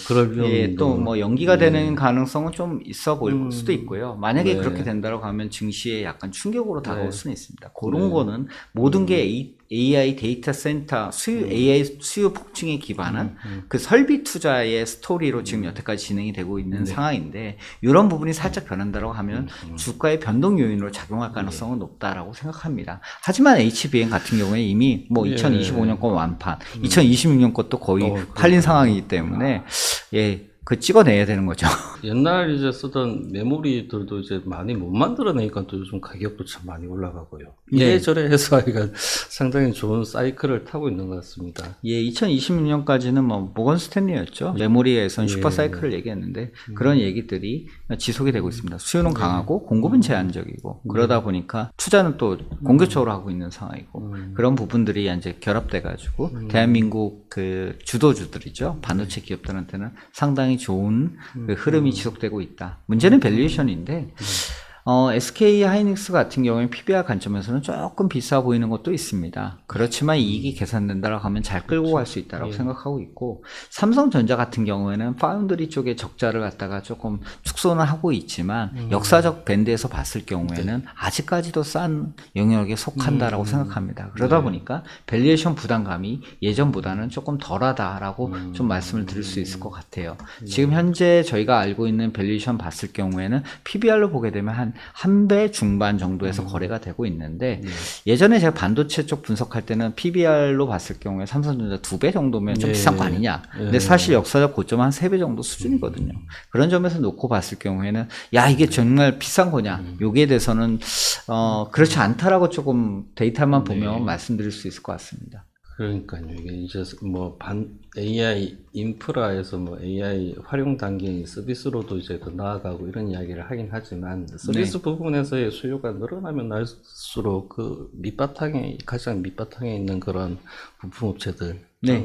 그러면 또 뭐 연기가 되는 가능성은 좀 있어 보일 수도 있고요. 만약에 그렇게 된다고 하면 증시에 약간 충격으로 다가올 수는 있습니다. 그런 거는 모든 게 AI 데이터 센터 AI 수요 폭증에 기반한 그 설비 투자의 스토리로 지금 여태까지 진행이 되고 있는 상황인데 이런 부분이 살짝 변한다고 하면 주가의 변동 요인으로 작용할 가능성은 높다라고 생각합니다. 하지만 HBM 같은 경우에 이미 뭐 2025년 거 완판, 2026년 것도 거의 팔린 상황이기 때문에 그 찍어내야 되는 거죠. 옛날 이제 쓰던 메모리들도 이제 많이 못 만들어내니까 또 요즘 가격도 참 많이 올라가고요. 이래저래 해서 하기가 상당히 좋은 사이클을 타고 있는 것 같습니다. 2026년까지는 뭐 모건 스탠리였죠. 메모리에선 슈퍼 사이클을 얘기했는데 그런 얘기들이 지속이 되고 있습니다. 수요는 강하고 공급은 제한적이고 그러다 보니까 투자는 또 공격적으로 하고 있는 상황이고 그런 부분들이 이제 결합돼가지고 대한민국 그 주도주들이죠. 반도체 기업들한테는 상당히 좋은 그 흐름이 지속되고 있다. 문제는 밸류에이션인데 SK 하이닉스 같은 경우에 PBR 관점에서는 조금 비싸 보이는 것도 있습니다. 그렇지만 이익이 계산된다라고 하면 잘 끌고 갈 수 있다라고 생각하고 있고 삼성전자 같은 경우에는 파운드리 쪽에 적자를 갖다가 조금 축소는 하고 있지만 역사적 밴드에서 봤을 경우에는 아직까지도 싼 영역에 속한다라고 생각합니다. 그러다 보니까 밸류에이션 부담감이 예전보다는 조금 덜하다라고 좀 말씀을 드릴 수 있을 것 같아요. 지금 현재 저희가 알고 있는 밸류에이션 봤을 경우에는 PBR로 보게 되면 한 배 중반 정도에서 거래가 되고 있는데 예전에 제가 반도체 쪽 분석할 때는 PBR로 봤을 경우에 삼성전자 2배 정도면 좀 비싼 거 아니냐. 근데 사실 역사적 고점은 한 3배 정도 수준이거든요. 그런 점에서 놓고 봤을 경우에는 야 이게 정말 비싼 거냐. 여기에 대해서는 그렇지 않다라고 조금 데이터만 보면 말씀드릴 수 있을 것 같습니다. 그러니까요. 이게 이제 뭐 AI 인프라에서 뭐 AI 활용 단계인 서비스로도 이제 더 나아가고 이런 이야기를 하긴 하지만 서비스 부분에서의 수요가 늘어나면 날수록 그 가장 밑바탕에 있는 그런 부품 업체들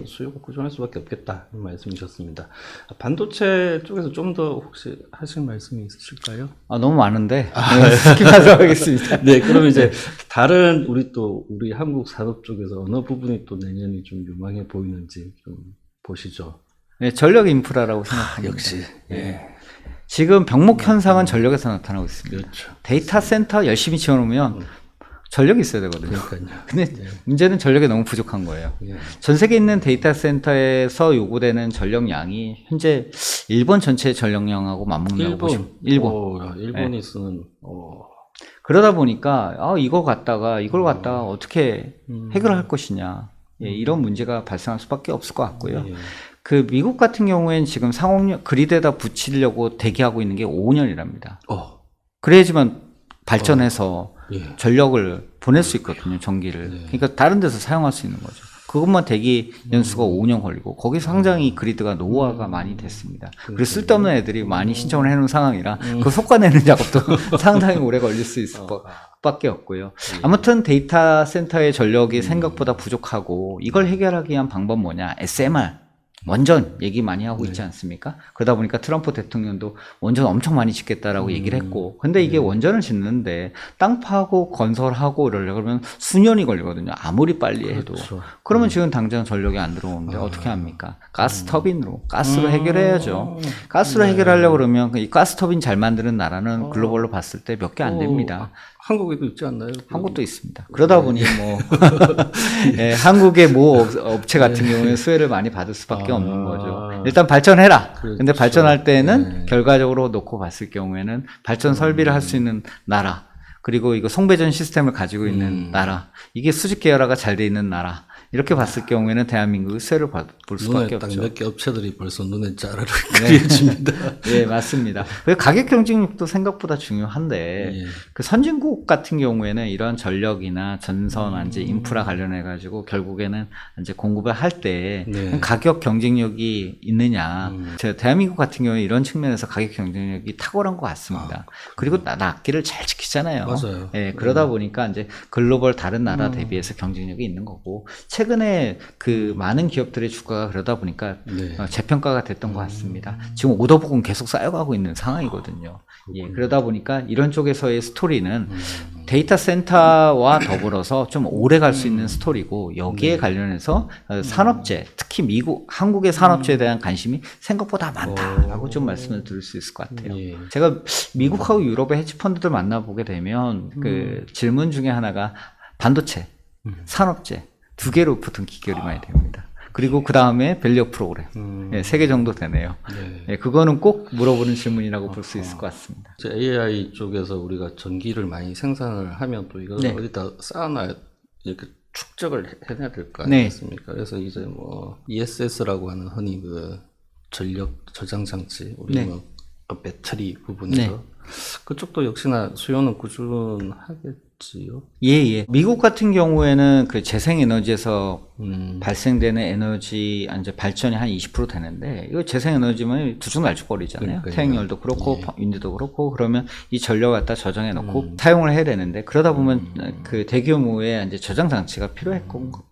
수요가 꾸준할 수밖에 없겠다 이런 말씀이셨습니다. 반도체 쪽에서 좀 더 혹시 하실 말씀이 있으실까요? 너무 많은데 스킵하도록 하겠습니다. 네, 그럼 이제 다른 우리 한국 산업 쪽에서 어느 부분이 또 내년이 좀 유망해 보이는지 좀 보시죠. 네, 전력 인프라라고 생각합니다. 역시. 지금 병목 현상은 전력에서 나타나고 있습니다. 그렇죠. 데이터 센터 열심히 지어놓으면 전력이 있어야 되거든요. 그러니까요. 근데 문제는 전력이 너무 부족한 거예요. 전 세계에 있는 데이터 센터에서 요구되는 전력량이 현재 일본 전체 전력량하고 맞먹는다고 보시면 일본이 쓰는 그러다 보니까 이걸 갖다가 어떻게 해결할 것이냐 이런 문제가 발생할 수밖에 없을 것 같고요. 그 미국 같은 경우에는 지금 상업용 그리드에다 붙이려고 대기하고 있는 게 5년이랍니다. 그래야지만 발전해서 전력을 보낼 수 있거든요, 전기를. 그러니까 다른 데서 사용할 수 있는 거죠. 그것만 대기 연수가 5년 걸리고 거기서 상당히 그리드가 노후화가 많이 됐습니다. 그래서 쓸데없는 애들이 많이 신청을 해놓은 상황이라 그 솎아내는 작업도 상당히 오래 걸릴 수 있을 것밖에 없고요. 아무튼 데이터 센터의 전력이 생각보다 부족하고 이걸 해결하기 위한 방법 뭐냐? SMR. 원전 얘기 많이 하고 있지 않습니까? 그러다 보니까 트럼프 대통령도 원전 엄청 많이 짓겠다라고 얘기를 했고, 근데 이게 원전을 짓는데 땅 파고 건설하고 이러려고 그러면 수년이 걸리거든요. 아무리 빨리 해도. 그렇죠. 그러면 지금 당장 전력이 안 들어오는데 어떻게 합니까? 가스 터빈으로, 가스로 해결해야죠. 가스로 해결하려고 그러면 이 가스 터빈 잘 만드는 나라는 글로벌로 봤을 때 몇 개 안 됩니다. 한국에도 있지 않나요? 한국도 있습니다. 그러다 보니 뭐 예, 한국의 모 업체 같은 경우에 수혜를 많이 받을 수밖에 없는 거죠. 일단 발전해라. 그렇죠. 근데 발전할 때는 결과적으로 놓고 봤을 경우에는 발전 설비를 할 수 있는 나라, 그리고 이거 송배전 시스템을 가지고 있는 나라, 이게 수직 계열화가 잘 돼 있는 나라, 이렇게 봤을 경우에는 대한민국이 수혜를 볼 수밖에 없죠. 몇 개 업체들이 벌써 눈에 짜르르 그려집니다. 예, 맞습니다. 가격 경쟁력도 생각보다 중요한데, 그 선진국 같은 경우에는 이런 전력이나 전선, 이제 인프라 관련해가지고 결국에는 이제 공급을 할 때 가격 경쟁력이 있느냐. 제가 대한민국 같은 경우에 이런 측면에서 가격 경쟁력이 탁월한 것 같습니다. 그리고 납기를 잘 지키잖아요. 맞아요. 예, 그러다 보니까 이제 글로벌 다른 나라 대비해서 경쟁력이 있는 거고, 최근에 그 많은 기업들의 주가가 그러다 보니까 재평가가 됐던 것 같습니다. 지금 오더북은 계속 쌓여가고 있는 상황이거든요. 예, 그러다 보니까 이런 쪽에서의 스토리는 데이터 센터와 더불어서 좀 오래 갈 수 있는 스토리고, 여기에 관련해서 산업재, 특히 한국의 산업재에 대한 관심이 생각보다 많다라고 좀 말씀을 드릴 수 있을 것 같아요. 제가 미국하고 유럽의 헤지펀드들 만나보게 되면 그 질문 중에 하나가 반도체, 산업재, 두 개로 붙은 기결이 많이 됩니다. 그리고 그 다음에 밸류 프로그램. 예, 3개 정도 되네요. 예, 그거는 꼭 물어보는 질문이라고 볼 수 있을 것 같습니다. AI 쪽에서 우리가 전기를 많이 생산을 하면 또 이걸 어디다 쌓아놔야 이렇게 축적을 해내야 될 거 아니겠습니까? 그래서 이제 뭐 ESS라고 하는 흔히 그 전력 저장 장치, 우리 뭐 그 배터리 부분에서 그쪽도 역시나 수요는 꾸준하겠지요. 예. 미국 같은 경우에는 그 재생에너지에서 발생되는 에너지, 이제 발전이 한 20% 되는데, 이거 재생에너지면 두중날쭉거리잖아요. 태양열도 그렇고, 윈드도 그렇고, 그러면 이 전력 갖다 저장해 놓고 사용을 해야 되는데, 그러다 보면 그 대규모의 이제 저장 장치가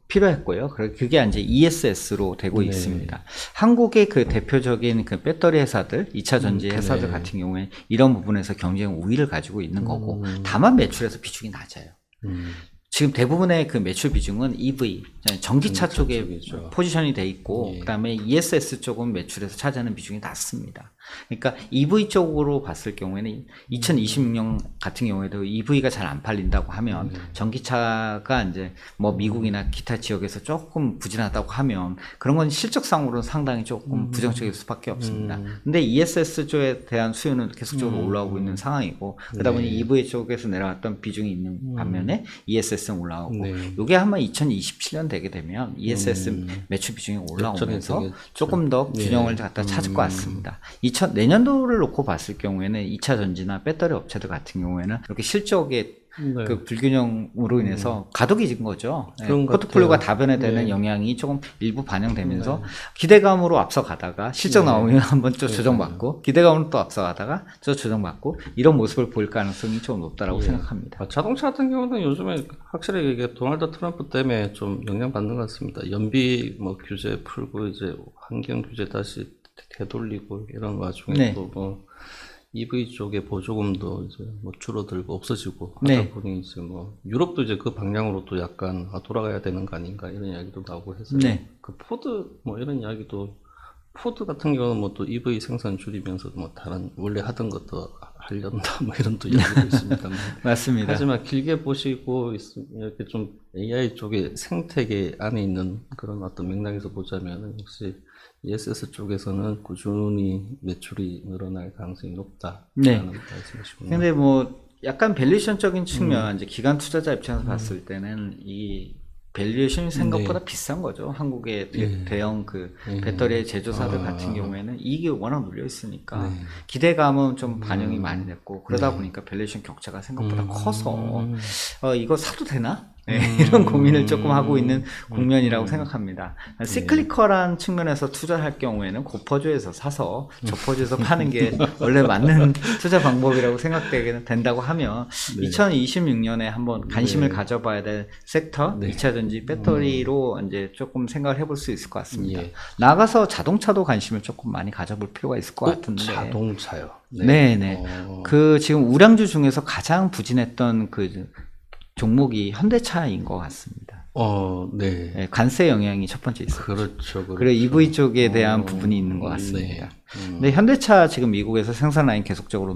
필요했고요. 그게 이제 ESS로 되고 있습니다. 한국의 그 대표적인 그 배터리 회사들, 2차 전지 회사들 같은 경우에 이런 부분에서 경쟁 우위를 가지고 있는 거고, 다만 매출에서 비중이 낮아요. 지금 대부분의 그 매출 비중은 EV, 전기차 쪽에 포지션이 돼 있고, 그다음에 ESS 쪽은 매출에서 차지하는 비중이 낮습니다. 그러니까 EV 쪽으로 봤을 경우에는 2026년 같은 경우에도 EV가 잘 안 팔린다고 하면, 전기차가 이제 뭐 미국이나 기타 지역에서 조금 부진하다고 하면, 그런 건 실적상으로는 상당히 조금 부정적일 수밖에 없습니다. 근데 ESS 쪽에 대한 수요는 계속적으로 올라오고 있는 상황이고, 그러다 보니 EV 쪽에서 내려왔던 비중이 있는 반면에 ESS는 올라오고, 이게 아마 2027년 되게 되면 ESS 매출 비중이 올라오면서 조금 더 균형을 갖다 찾을 것 같습니다. 내년도를 놓고 봤을 경우에는 2차 전지나 배터리 업체들 같은 경우에는 이렇게 실적의 그 불균형으로 인해서 가독이 진 거죠. 포트폴리오가 다변화되는 영향이 조금 일부 반영되면서 기대감으로 앞서가다가 실적 나오면 한번 또 조정받고, 기대감으로 또 앞서가다가 또 조정받고, 이런 모습을 보일 가능성이 좀 높다라고 생각합니다. 자동차 같은 경우는 요즘에 확실히 이게 도널드 트럼프 때문에 좀 영향받는 것 같습니다. 연비 뭐 규제 풀고 이제 환경 규제 다시 되돌리고 이런 와중에 또 뭐 EV 쪽의 보조금도 이제 뭐 줄어들고 없어지고 하다 보니 이제 뭐 유럽도 이제 그 방향으로 또 약간 돌아가야 되는 거 아닌가 이런 이야기도 나오고 해서 그 포드 뭐 이런 이야기도, 포드 같은 경우는 뭐 또 EV 생산 줄이면서 뭐 다른 원래 하던 것도 하려는다 뭐 이런 또 이야기도 있습니다. 맞습니다. 하지만 길게 보시고 이렇게 좀 AI 쪽의 생태계 안에 있는 그런 어떤 맥락에서 보자면 역시 ESS 쪽에서는 꾸준히 매출이 늘어날 가능성이 높다라는 말씀이시군요. 근데 뭐 약간 밸류에이션적인 측면, 이제 기관 투자자 입장에서 봤을 때는 이 밸류에이션이 생각보다 비싼 거죠. 한국의 대형 그 배터리 제조사들 같은 경우에는 이익이 워낙 눌려 있으니까 기대감은 좀 반영이 많이 됐고, 그러다 보니까 밸류에이션 격차가 생각보다 커서 이거 사도 되나? 이런 고민을 조금 하고 있는 국면이라고 생각합니다. 시클리컬한 측면에서 투자할 경우에는 고퍼주에서 사서 저퍼주에서 파는 게 원래 맞는 투자 방법이라고 생각되게 된다고 하면 2026년에 한번 관심을 가져봐야 될 섹터, 2차전지 배터리로 이제 조금 생각을 해볼 수 있을 것 같습니다. 나가서 자동차도 관심을 조금 많이 가져볼 필요가 있을 것 같은데. 자동차요? 네네. 그 지금 우량주 중에서 가장 부진했던 그 종목이 현대차인 것 같습니다. 네, 관세 영향이 첫 번째 있어요. 그렇죠. 그래 EV 쪽에 대한 부분이 있는 것 같습니다. 근데 현대차 지금 미국에서 생산 라인 계속적으로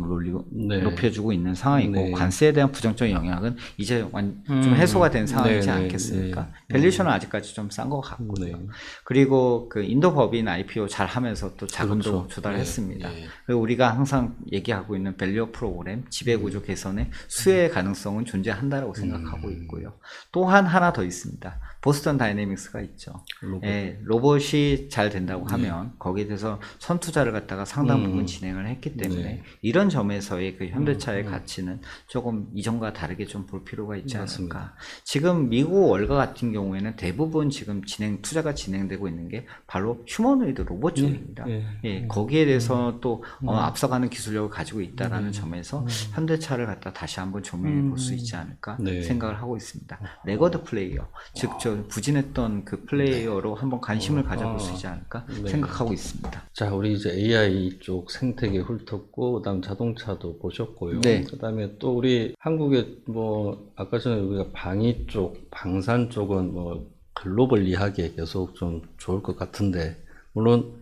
높여주고 있는 상황이고 관세에 대한 부정적인 영향은 이제 좀 해소가 된 상황이지 않겠습니까? 밸류에이션은 아직까지 좀 싼 것 같고요. 그리고 그 인도 법인 IPO 잘 하면서 또 자금도 조달했습니다. 그리고 우리가 항상 얘기하고 있는 밸류 프로그램 지배구조 개선의 수혜 가능성은 존재한다라고 생각하고 있고요. 또한 하나 더 있습니다. 보스턴 다이내믹스가 있죠. 로봇이 잘 된다고 하면 거기에 대해서 선투자를 갖다가 상당 부분 진행을 했기 때문에 이런 점에서의 그 현대차의 가치는 조금 이전과 다르게 좀 볼 필요가 있지 않을까. 지금 미국 월가 같은 경우에는 대부분 지금 투자가 진행되고 있는 게 바로 휴머노이드 로봇 쪽입니다. 거기에 대해서 또 앞서가는 기술력을 가지고 있다라는 점에서 현대차를 갖다 다시 한번 조명해 볼 수 있지 않을까 생각을 하고 있습니다. 레거드 플레이어, 즉 부진했던 그 플레이어로 한번 관심을 가져볼 수 있지 않을까 생각하고 있습니다. 자, 우리 이제 AI 쪽 생태계 훑었고, 그다음 자동차도 보셨고요. 그다음에 또 우리 한국의 뭐 아까 전에 우리가 방위 쪽, 방산 쪽은 뭐 글로벌리하게 계속 좀 좋을 것 같은데, 물론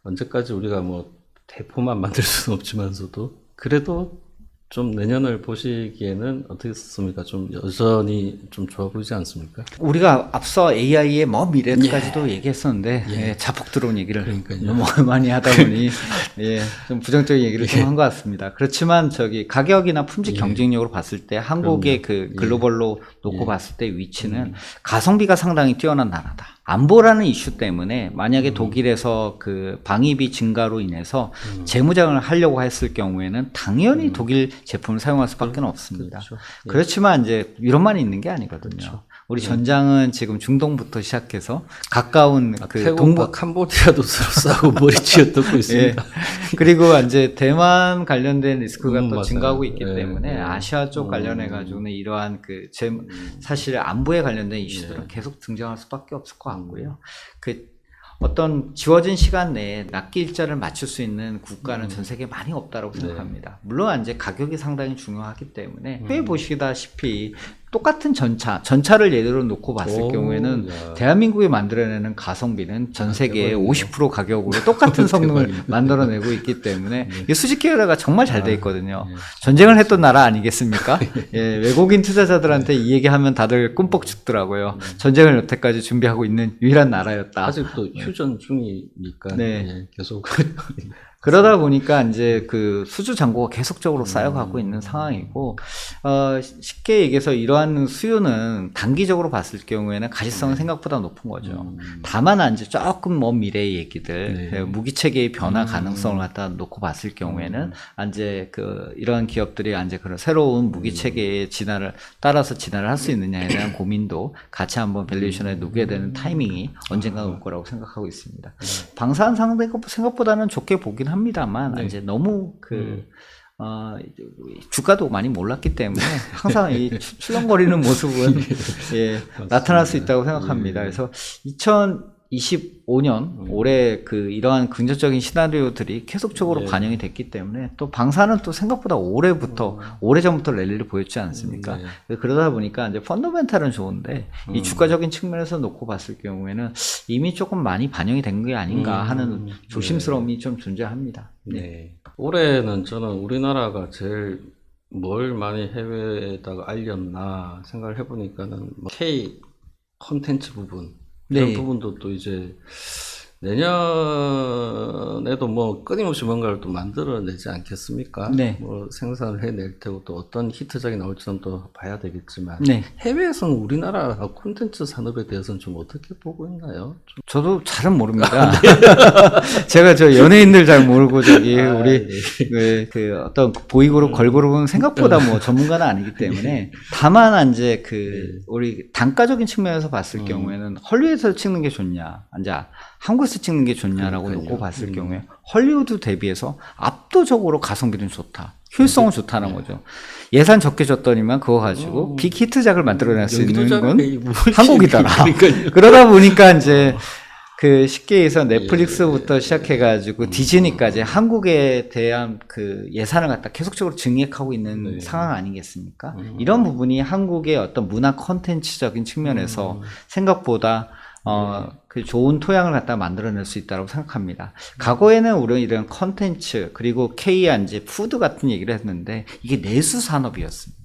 언제까지 우리가 뭐 대포만 만들 수는 없지만서도 그래도 좀 내년을 보시기에는 어떻습니까? 좀 여전히 좀 좋아 보이지 않습니까? 우리가 앞서 AI의 먼 미래까지도 얘기했었는데 자폭 들어온 얘기를 너무 많이 하다 보니 좀 부정적인 얘기를 좀 한 것 같습니다. 그렇지만 가격이나 품질 경쟁력으로 봤을 때 한국의 그 글로벌로 놓고 봤을 때 위치는 가성비가 상당히 뛰어난 나라다. 안보라는 이슈 때문에 만약에 독일에서 그 방위비 증가로 인해서 재무장을 하려고 했을 경우에는 당연히 독일 제품을 사용할 수밖에 없습니다. 그렇지만 이제 유럽만 있는 게 아니거든요. 우리 전장은 지금 중동부터 시작해서 가까운 그 동부 캄보디아도 서로 싸고 머리 쥐어뜯고 있습니다. 그리고 이제 대만 관련된 리스크가 또 증가하고 있기 때문에 아시아 쪽 관련해 가지고는 이러한 그 사실 안보에 관련된 이슈들은 계속 등장할 수밖에 없을 것 같고요. 어떤 지워진 시간 내에 납기 일자를 맞출 수 있는 국가는 전 세계에 많이 없다고 생각합니다. 물론 이제 가격이 상당히 중요하기 때문에 회 보시다시피 똑같은 전차를 예로 놓고 봤을 경우에는 대한민국이 만들어내는 가성비는 전 세계의 50% 가격으로 똑같은 성능을 만들어내고 있기 때문에 이 수직 계열화가 정말 잘 돼 있거든요. 전쟁을 했던 나라 아니겠습니까? 외국인 투자자들한테 이 얘기하면 다들 꿈뻑 죽더라고요. 전쟁을 여태까지 준비하고 있는 유일한 나라였다. 아직도 휴전 중이니까 계속 그러다 보니까 이제 그 수주 잔고가 계속적으로 쌓여가고 있는 상황이고, 쉽게 얘기해서 이러한 수요는 단기적으로 봤을 경우에는 가시성은 생각보다 높은 거죠. 다만 이제 조금 먼 미래의 얘기들, 무기 체계의 변화 가능성을 갖다 놓고 봤을 경우에는 이제 이러한 기업들이 이제 그런 새로운 무기 체계의 따라서 진화를 할 수 있느냐에 대한 고민도 같이 한번 밸류에이션에 놓게 되는 타이밍이 언젠가 올 거라고 생각하고 있습니다. 방산 생각보다는 좋게 보긴 합니다만 이제 너무 주가도 많이 몰랐기 때문에 항상 이 출렁거리는 모습은 나타날 수 있다고 생각합니다. 그래서 2025년 올해 이러한 긍정적인 시나리오들이 계속적으로 반영이 됐기 때문에 또 방사는 또 생각보다 오래전부터 랠리를 보였지 않습니까? 그러다 보니까 이제 펀더멘탈은 좋은데 이 주가적인 측면에서 놓고 봤을 경우에는 이미 조금 많이 반영이 된 게 아닌가 하는 조심스러움이 좀 존재합니다. 올해는 저는 우리나라가 제일 뭘 많이 해외에다가 알렸나 생각을 해보니까는 K 콘텐츠 부분 이런 부분도 또 이제 내년에도 뭐 끊임없이 뭔가를 또 만들어내지 않겠습니까? 네. 뭐 생산을 해낼 테고 또 어떤 히트작이 나올지는 또 봐야 되겠지만 네. 해외에서는 우리나라 콘텐츠 산업에 대해서는 좀 어떻게 보고 있나요? 저도 잘은 모릅니다. 제가 저 연예인들 잘 모르고 저기 우리 그 어떤 보이그룹 걸그룹은 생각보다 뭐 전문가는 아니기 때문에 다만 이제 그 우리 단가적인 측면에서 봤을 경우에는 헐리우드에서 찍는 게 좋냐, 이제 한국에서 찍는 게 좋냐라고 놓고 봤을 경우에 헐리우드 대비해서 압도적으로 가성비는 좋다. 효율성은 좋다는 거죠. 예산 적게 줬더니만 그거 가지고 빅 히트작을 만들어낼 수 있는 건 한국이더라. 그러다 보니까 이제 그 쉽게 해서 넷플릭스부터 시작해가지고 디즈니까지 한국에 대한 그 예산을 갖다 계속적으로 증액하고 있는 상황 아니겠습니까? 이런 부분이 한국의 어떤 문화 콘텐츠적인 측면에서 생각보다 그 좋은 토양을 갖다 만들어낼 수 있다고 생각합니다. 과거에는 우리는 이런 컨텐츠 그리고 K&G 푸드 같은 얘기를 했는데 이게 내수 산업이었습니다.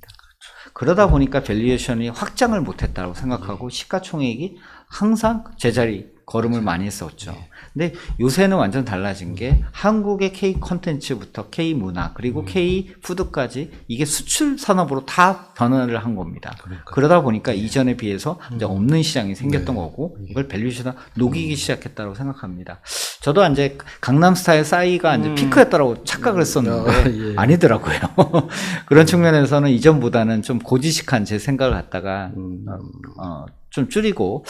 그러다 보니까 밸류에이션이 확장을 못했다고 생각하고 시가총액이 항상 제자리 걸음을 많이 했었죠. 근데 요새는 완전 달라진 게 한국의 K 컨텐츠부터 K 문화 그리고 K 푸드까지 이게 수출 산업으로 다 변화를 한 겁니다. 그러다 보니까 이전에 비해서 이제 없는 시장이 생겼던 거고 이걸 밸류에이션에 녹이기 시작했다고 생각합니다. 저도 이제 강남스타일 싸이가 이제 피크였다고 착각을 했었는데 아니더라고요. 그런 측면에서는 이전보다는 좀 고지식한 제 생각을 갖다가 좀 줄이고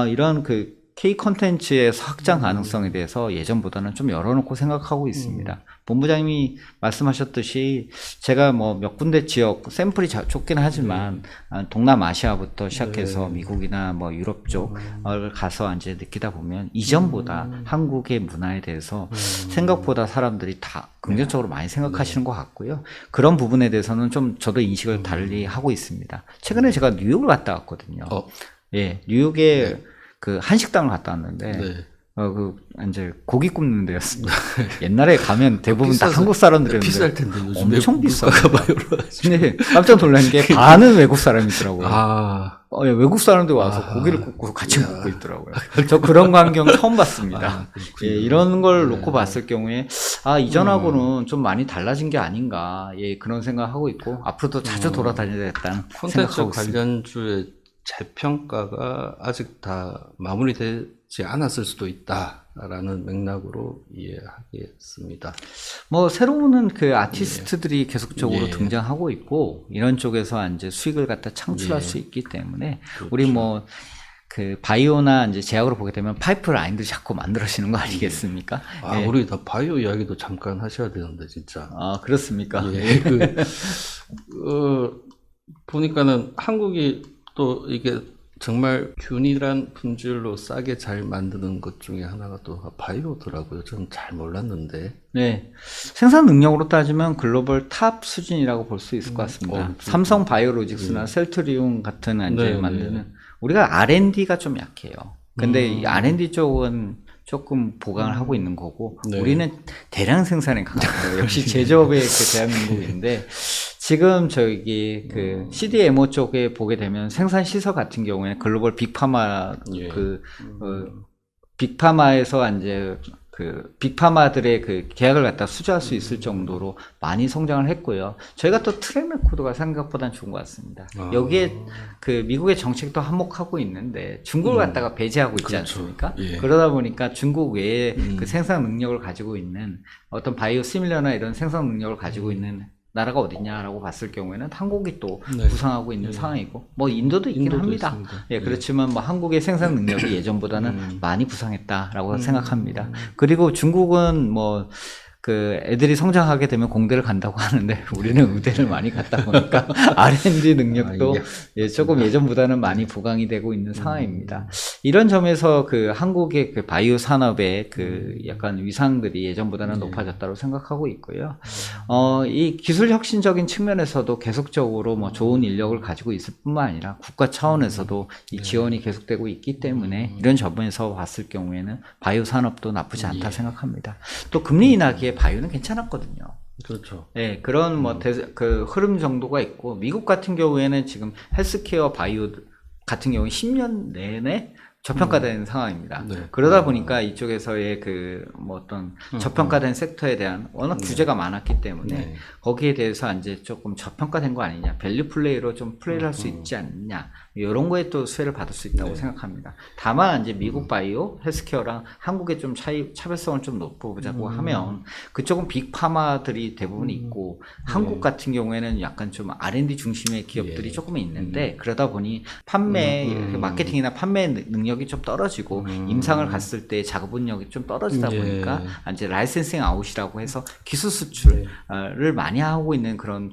이런 그 K 콘텐츠의 확장 가능성에 대해서 예전보다는 좀 열어놓고 생각하고 있습니다. 본부장님이 말씀하셨듯이 제가 뭐 몇 군데 지역 샘플이 좁긴 하지만 동남아시아부터 시작해서 미국이나 뭐 유럽 쪽을 가서 이제 느끼다 보면 이전보다 한국의 문화에 대해서 생각보다 사람들이 다 긍정적으로 많이 생각하시는 것 같고요. 그런 부분에 대해서는 좀 저도 인식을 달리 하고 있습니다. 최근에 제가 뉴욕을 갔다 왔거든요. 예, 뉴욕에 그 한식당을 갔다 왔는데 이제 고기 굽는 데였습니다. 옛날에 가면 대부분 다 한국 사람들이었는데 비쌀 텐데 요즘 엄청 비싸요. 근데 깜짝 놀란 게 반은 외국 사람이더라고요. 외국 사람들 와서 고기를 굽고 같이 먹고 있더라고요. 저 그런 광경 처음 봤습니다. 이런 걸 놓고 봤을 경우에 이전하고는 좀 많이 달라진 게 아닌가 그런 생각하고 있고 앞으로도 자주 돌아다녀야겠다는 콘텐츠 관련주의 재평가가 아직 다 마무리되지 않았을 수도 있다라는 맥락으로 이해하겠습니다. 뭐 새로운 그 아티스트들이 계속적으로 등장하고 있고 이런 쪽에서 이제 수익을 갖다 창출할 수 있기 때문에 우리 뭐 그 바이오나 이제 제약으로 보게 되면 파이프라인들 자꾸 만들어지는 거 아니겠습니까? 우리 다 바이오 이야기도 잠깐 하셔야 되는데 진짜. 그렇습니까? 보니까는 한국이 또 이게 정말 균일한 품질로 싸게 잘 만드는 것 중에 하나가 또 바이오더라고요. 저는 잘 몰랐는데. 네. 생산 능력으로 따지면 글로벌 탑 수준이라고 볼 수 있을 것 같습니다. 삼성 바이오로직스나 셀트리온 같은 이제 만드는 우리가 R&D가 좀 약해요. 근데 이 R&D 쪽은 조금 보강을 하고 있는 거고 우리는 대량 생산에 강해요. 역시 제조업의 그 대한민국인데 지금 저기 그 CDMO 쪽에 보게 되면 생산 시설 같은 경우에는 글로벌 빅파마 빅파마에서 이제 그 빅파마들의 그 계약을 갖다 수주할 수 있을 정도로 많이 성장을 했고요. 저희가 또 트랙 레코드가 생각보다 좋은 것 같습니다. 여기에 그 미국의 정책도 한몫하고 있는데 중국을 갖다가 배제하고 있지 않습니까? 그러다 보니까 중국 외에 그 생산 능력을 가지고 있는 어떤 바이오 시밀러나 이런 생산 능력을 가지고 있는 나라가 어디냐라고 봤을 경우에는 한국이 또 부상하고 있는 상황이고 뭐 인도도 있긴 합니다. 그렇지만 뭐 한국의 생산 능력이 예전보다는 많이 부상했다라고 생각합니다. 그리고 중국은 뭐 그 애들이 성장하게 되면 공대를 간다고 하는데 우리는 의대를 많이 갔다 보니까 R&D 능력도 조금 예전보다는 많이 보강이 되고 있는 상황입니다. 이런 점에서 그 한국의 그 바이오 산업의 그 약간 위상들이 예전보다는 높아졌다고 생각하고 있고요. 이 기술 혁신적인 측면에서도 계속적으로 뭐 좋은 인력을 가지고 있을 뿐만 아니라 국가 차원에서도 이 지원이 계속되고 있기 때문에 이런 점에서 봤을 경우에는 바이오 산업도 나쁘지 않다 생각합니다. 또 금리 인하기에 바이오는 괜찮았거든요. 그렇죠. 네, 그런 뭐 그 흐름 정도가 있고 미국 같은 경우에는 지금 헬스케어 바이오 같은 경우에 10년 내내 저평가된 상황입니다. 네. 그러다 보니까 이쪽에서의 그 뭐 어떤 저평가된 sek터에 대한 워낙 규제가 많았기 때문에 네. 거기에 대해서 이제 조금 저평가된 거 아니냐, 밸류 플레이로 좀 플레이를 할 수 있지 않느냐, 이런 거에 또 수혜를 받을 수 있다고 생각합니다. 다만 이제 미국 바이오, 헬스케어랑 한국의 좀 차별성을 좀 높여보자고 하면 그쪽은 빅파마들이 대부분 있고 한국 같은 경우에는 약간 좀 R&D 중심의 기업들이 조금 있는데 그러다 보니 판매, 마케팅이나 판매 능력이 좀 떨어지고 임상을 갔을 때 자금분력이 좀 떨어지다 보니까 이제 라이센싱 아웃이라고 해서 기술 수출을 많이 하고 있는 그런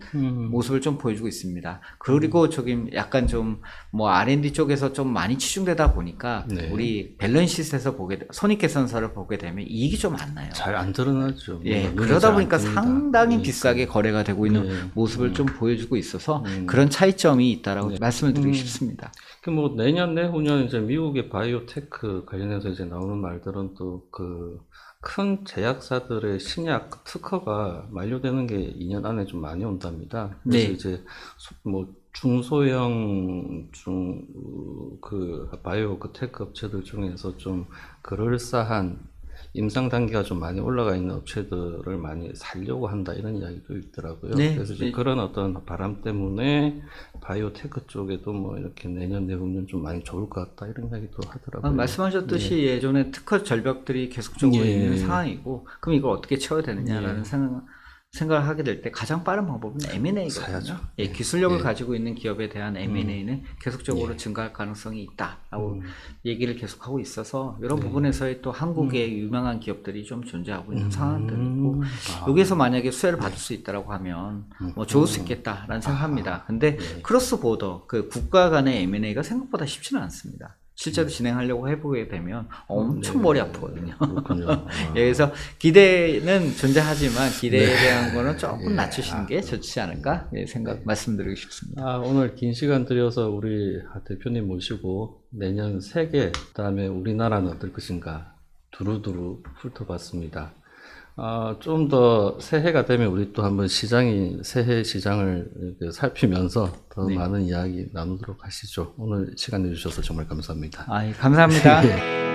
모습을 좀 보여주고 있습니다. 그리고 저기 약간 좀 뭐 R&D 쪽에서 좀 많이 치중되다 보니까 우리 밸런시트에서 손익계산서를 보게 되면 이익이 좀 안 나요. 잘 안 드러나죠. 예, 그러다 보니까 상당히 비싸게 거래가 되고 있는 모습을 좀 보여주고 있어서 그런 차이점이 있다라고 말씀을 드리고 싶습니다. 그 뭐 내년 내후년 이제 미국의 바이오테크 관련해서 이제 나오는 말들은 또 그 큰 제약사들의 신약 특허가 만료되는 게 2년 안에 좀 많이 온답니다. 그래서 이제 뭐 중소형 그 바이오 그 테크 업체들 중에서 좀 그럴싸한 임상 단계가 좀 많이 올라가 있는 업체들을 많이 살려고 한다 이런 이야기도 있더라고요. 그래서 이제 그런 어떤 바람 때문에 바이오테크 쪽에도 뭐 이렇게 내년 내후년 좀 많이 좋을 것 같다 이런 이야기도 하더라고요. 말씀하셨듯이 예전에 특허 절벽들이 계속적으로 있는 상황이고 그럼 이걸 어떻게 채워야 되느냐라는 생각을 하게 될 때 가장 빠른 방법은 M&A거든요. 예, 기술력을 가지고 있는 기업에 대한 M&A는 계속적으로 증가할 가능성이 있다라고 얘기를 계속하고 있어서 이런 부분에서의 또 한국의 유명한 기업들이 좀 존재하고 있는 상황들이고 여기에서 만약에 수혜를 받을 수 있다라고 하면 뭐 좋을 수 있겠다라는 생각합니다. 근데 크로스 보더 그 국가 간의 M&A가 생각보다 쉽지는 않습니다. 실제로 진행하려고 해보게 되면 엄청 머리 아프거든요. 그래서 기대는 존재하지만 기대에 대한 거는 조금 낮추시는 게 좋지 않을까 말씀드리고 싶습니다. 오늘 긴 시간 들여서 우리 대표님 모시고 내년 세계 그다음에 우리나라는 어떨 것인가 두루두루 훑어봤습니다. 좀 더 새해가 되면 우리 또 한번 새해 시장을 이렇게 살피면서 더 많은 이야기 나누도록 하시죠. 오늘 시간 내주셔서 정말 감사합니다. 감사합니다.